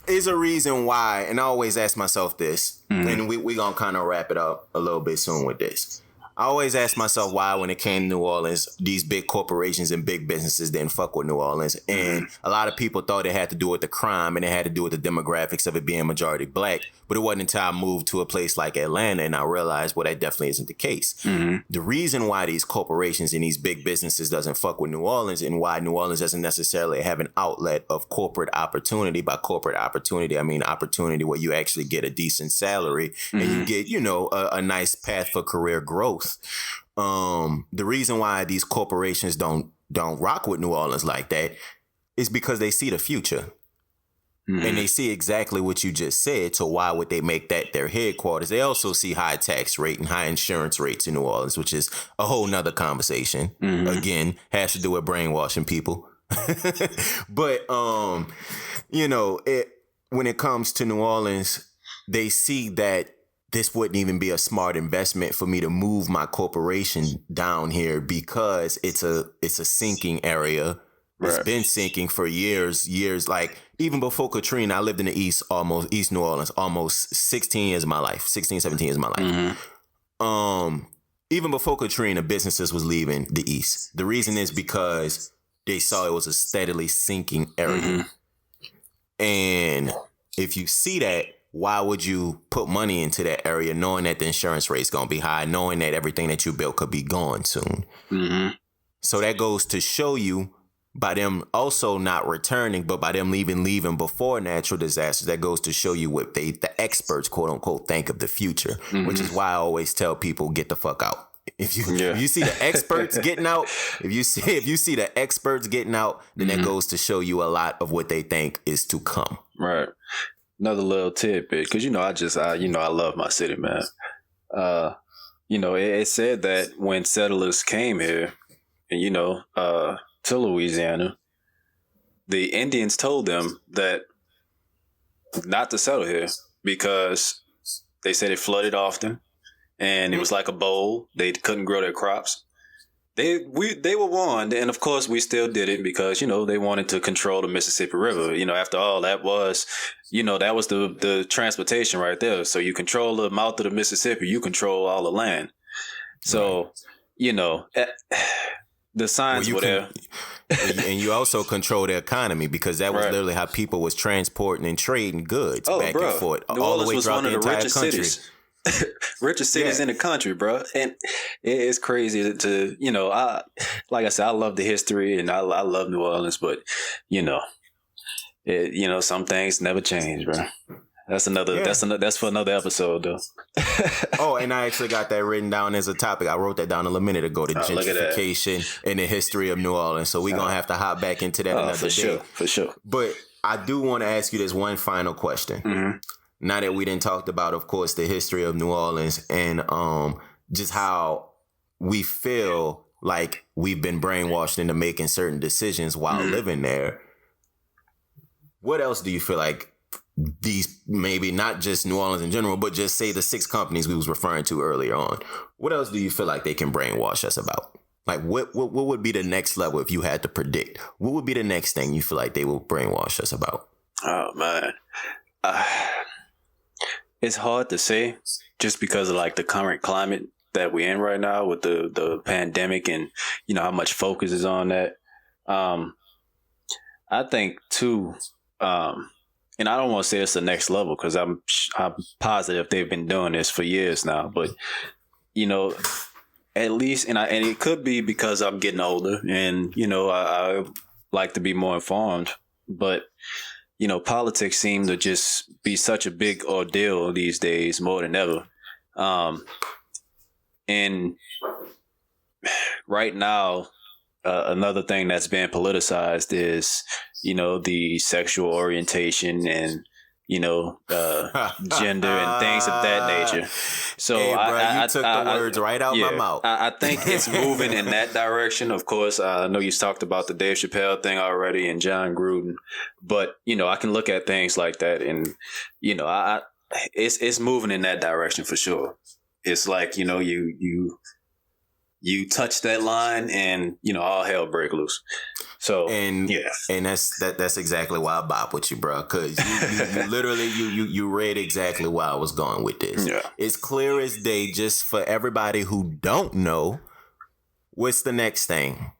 is a reason why, and I always ask myself this, and we gonna kind of wrap it up a little bit soon with this. I always ask myself why, when it came to New Orleans, these big corporations and big businesses didn't fuck with New Orleans. And a lot of people thought it had to do with the crime and it had to do with the demographics of it being majority black. But it wasn't until I moved to a place like Atlanta and I realized, well, that definitely isn't the case. The reason why these corporations and these big businesses doesn't fuck with New Orleans, and why New Orleans doesn't necessarily have an outlet of corporate opportunity. By corporate opportunity, I mean opportunity where you actually get a decent salary and you get, you know, a nice path for career growth. The reason why these corporations don't rock with New Orleans like that is because they see the future. And they see exactly what you just said. So why would they make that their headquarters? They also see high tax rate and high insurance rates in New Orleans, which is a whole nother conversation. Again, has to do with brainwashing people. But, you know, when it comes to New Orleans, they see that this wouldn't even be a smart investment for me to move my corporation down here because it's a sinking area. It's been sinking for years. Like even before Katrina, I lived in the East New Orleans, almost 16 years of my life, 16, 17 years of my life. Even before Katrina, businesses was leaving the East. The reason is because they saw it was a steadily sinking area. And if you see that, why would you put money into that area knowing that the insurance rate's going to be high, knowing that everything that you built could be gone soon? So that goes to show you, by them also not returning, but by them leaving before natural disasters, that goes to show you what the experts, quote unquote, think of the future, which is why I always tell people, get the fuck out. If you see the experts getting out, if you see the experts getting out, then that goes to show you a lot of what they think is to come. Right. Another little tidbit, because you know, I love my city, man. You know, it said that when settlers came here, and you know, to Louisiana, the Indians told them that not to settle here because they said it flooded often, and it was like a bowl. They couldn't grow their crops. They were warned, and of course we still did it because, you know, they wanted to control the Mississippi River. You know, after all, that was the transportation right there. So you control the mouth of the Mississippi, you control all the land. So, you know, the signs were there. And you also control the economy because that was literally how people was transporting and trading goods back and forth. New all Orleans the way was throughout one of the the entire richest country. cities. Richest cities in the country, bro. And it's crazy to, you know, like I said, I love the history and I love New Orleans, but you know, some things never change, bro. That's for another episode though. Oh, and I actually got that written down as a topic. I wrote that down a minute ago, the gentrification and the history of New Orleans. So we're going to have to hop back into that another day. For sure. But I do want to ask you this one final question. Now that we didn't talked about, of course, the history of New Orleans and just how we feel like we've been brainwashed into making certain decisions while living there. What else do you feel like these, maybe not just New Orleans in general, but just say the 6 companies we was referring to earlier on, what else do you feel like they can brainwash us about? Like what would be the next level if you had to predict? What would be the next thing you feel like they will brainwash us about? Oh, man. It's hard to say just because of like the current climate that we're in right now with the pandemic and, you know, how much focus is on that. I think too, and I don't want to say it's the next level because I'm positive they've been doing this for years now, but you know, at least, and it could be because I'm getting older and, you know, I like to be more informed, but you know, politics seem to just be such a big ordeal these days, more than ever. And right now, another thing that's been politicized is, the sexual orientation and, gender and things of that nature. So hey, bro, you took the words right out my mouth. I think it's moving in that direction. Of course, I know you talked about the Dave Chappelle thing already and John Gruden, but I can look at things like that, and it's moving in that direction for sure. It's like you touch that line and all hell break loose. So and that's exactly why I bop with you, bro, because you literally you read exactly why I was going with this. Yeah. It's clear as day. Just for everybody who don't know, what's the next thing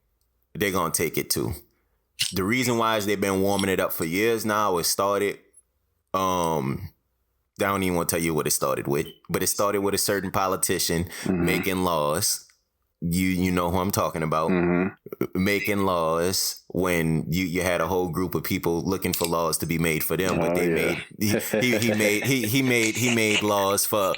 they're gonna take it to? The reason why is they've been warming it up for years now. It started I don't even want to tell you what it started with, but it started with a certain politician making laws. You know who I'm talking about. Making laws when you had a whole group of people looking for laws to be made for them, but he made laws for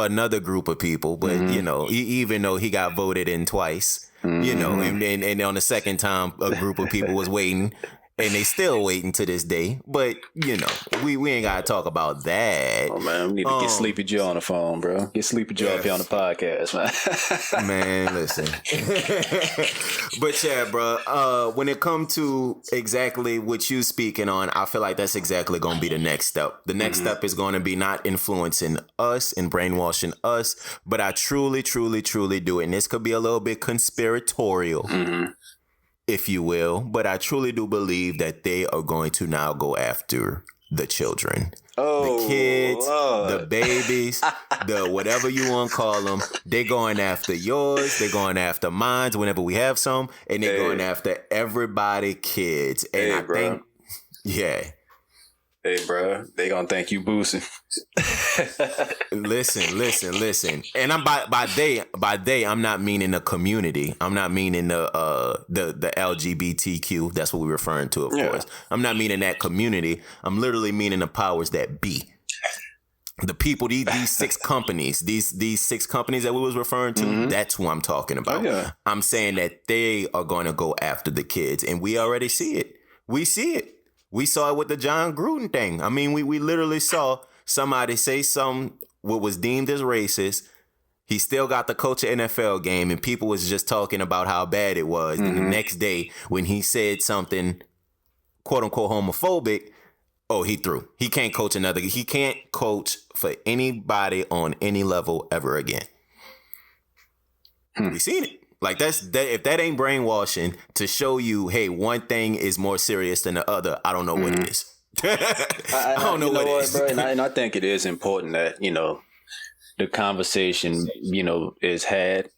another group of people. But even though he got voted in twice, and on the second time a group of people was waiting. And they still waiting to this day. But, we ain't got to talk about that. Oh, man, we need to get Sleepy Joe on the phone, bro. Get Sleepy Joe up here on the podcast, man. Man, listen. But, yeah, bro, when it comes to exactly what you speaking on, I feel like that's exactly going to be the next step. The next step is going to be not influencing us and brainwashing us, but I truly, truly, truly do it. And this could be a little bit conspiratorial. If you will, but I truly do believe that they are going to now go after the children, the kids, the babies, the whatever you want to call them. They're going after yours. They're going after mine whenever we have some, and they're going after everybody kids. And I think, Hey, bro, they gonna think you boosting. Listen. And I'm by they, I'm not meaning the community. I'm not meaning the LGBTQ. That's what we're referring to, of course. I'm not meaning that community. I'm literally meaning the powers that be. The people, these six companies, these six companies that we was referring to, that's who I'm talking about. I'm saying that they are going to go after the kids, and we already see it. We see it. We saw it with the John Gruden thing. I mean, we literally saw somebody say something what was deemed as racist. He still got the coach of NFL game, and people was just talking about how bad it was. And the next day, when he said something, quote unquote, homophobic, he threw. He can't coach He can't coach for anybody on any level ever again. We seen it. Like if that ain't brainwashing to show you, hey, one thing is more serious than the other, I don't know what it is. I don't know what it is. Bro, and I think it is important that, the conversation, is had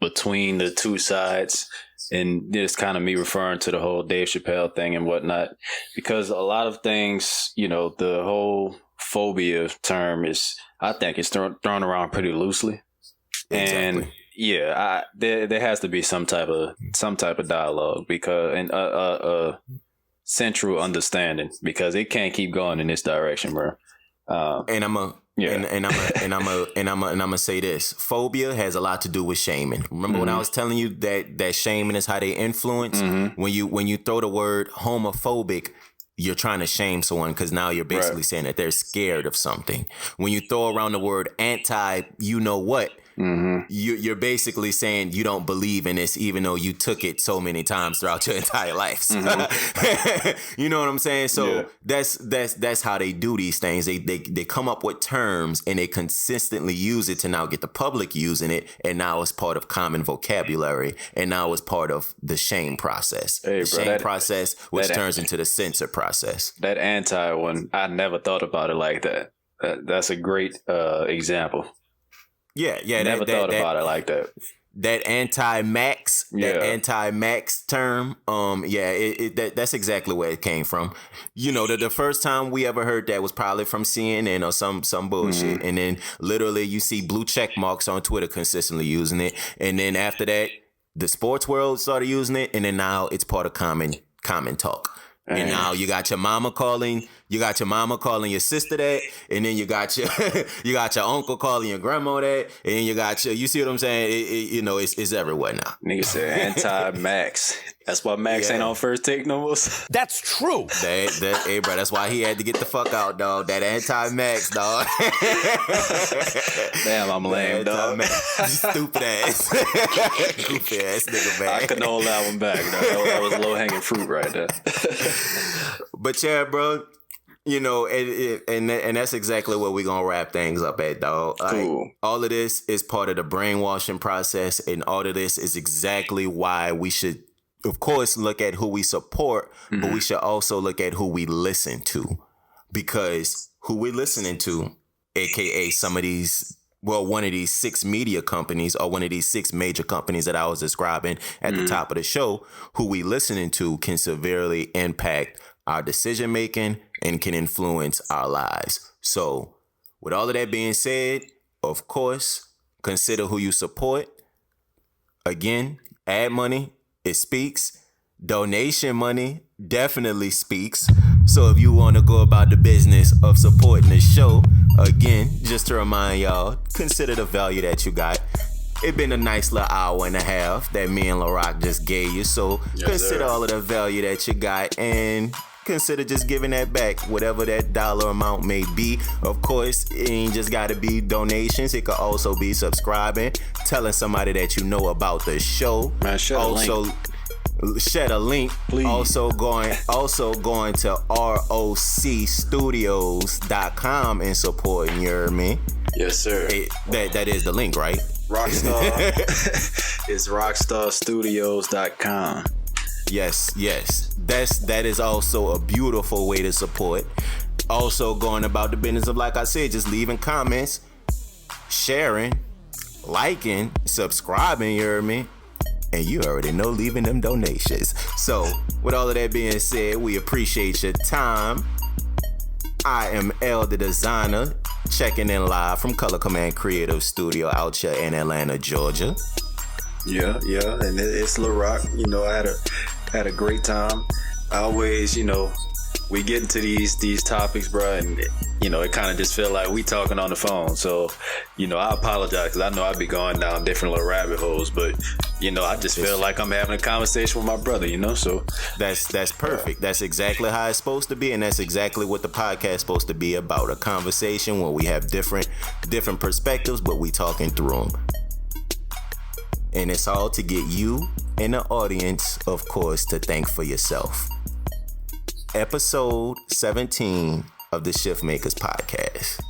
between the two sides. And this kind of me referring to the whole Dave Chappelle thing and whatnot, because a lot of things, the whole phobia term I think it's thrown around pretty loosely. Exactly. And there has to be some type of dialogue because central understanding, because it can't keep going in this direction, bro. And I'm gonna say this: phobia has a lot to do with shaming. Remember when I was telling you that shaming is how they influence? When you throw the word homophobic, you're trying to shame someone because now you're basically saying that they're scared of something. When you throw around the word anti, you know what? You're basically saying you don't believe in this, even though you took it so many times throughout your entire life. You know what I'm saying? So that's how they do these things. They come up with terms and they consistently use it to now get the public using it, and now it's part of common vocabulary, and now it's part of the shame process. Process, which turns into the censor process. That anti one, I never thought about it like that. That's a great example. Never thought about it like that. That anti-max term, that's exactly where it came from. The first time we ever heard that was probably from CNN or some bullshit, and then literally you see blue check marks on Twitter consistently using it, and then after that, the sports world started using it, and then now it's part of common talk. And now you got your mama calling You got your mama calling your sister that, and then you got your you got your uncle calling your grandma that, and then you got your, you see what I'm saying? It's everywhere now. Nigga said anti-Max. That's why Max ain't on First Take no more. That's true. Hey, bro, that's why he had to get the fuck out, dog. That anti-Max, dog. Damn, I'm lame, dog. Stupid ass. Goofy ass nigga, man. I couldn't hold that one back, dog. That was low-hanging fruit right there. But yeah, bro, and that's exactly where we're going to wrap things up at, dog. Cool. Like, all of this is part of the brainwashing process, and all of this is exactly why we should, of course, look at who we support, but we should also look at who we listen to. Because who we're listening to, aka some of these, well, one of these 6 media companies or one of these 6 major companies that I was describing at the top of the show, who we listening to can severely impact our decision making and can influence our lives. So with all of that being said, of course, consider who you support. Again, ad money, it speaks. Donation money definitely speaks. So if you want to go about the business of supporting the show, again, just to remind y'all, consider the value that you got. It been a nice little hour and a half that me and La Roc just gave you. So consider all of the value that you got and consider just giving that back, whatever that dollar amount may be. Of course, it ain't just got to be donations. It could also be subscribing, telling somebody that you know about the show. Man, Shed a link. Please. Also going to rocstudios.com and supporting, you heard me? Yes, sir. That is the link, right? Rockstar. It's rockstarstudios.com. Yes. That is also a beautiful way to support. Also going about the business of, like I said, just leaving comments, sharing, liking, subscribing, you heard me? And you already know, leaving them donations. So, with all of that being said, we appreciate your time. I am L the Designer, checking in live from Color Command Creative Studio out here in Atlanta, Georgia. Yeah, and it's La Roc. I had a great time. I always, we get into these topics, bro, and it kind of just feel like we talking on the phone. So, I apologize because I know I'd be going down different little rabbit holes, but I just feel like I'm having a conversation with my brother, so that's perfect. That's exactly how it's supposed to be, and that's exactly what the podcast is supposed to be about, a conversation where we have different perspectives, but we talking through them. And it's all to get you and the audience, of course, to thank for yourself. Episode 17 of the ShiftMakers podcast.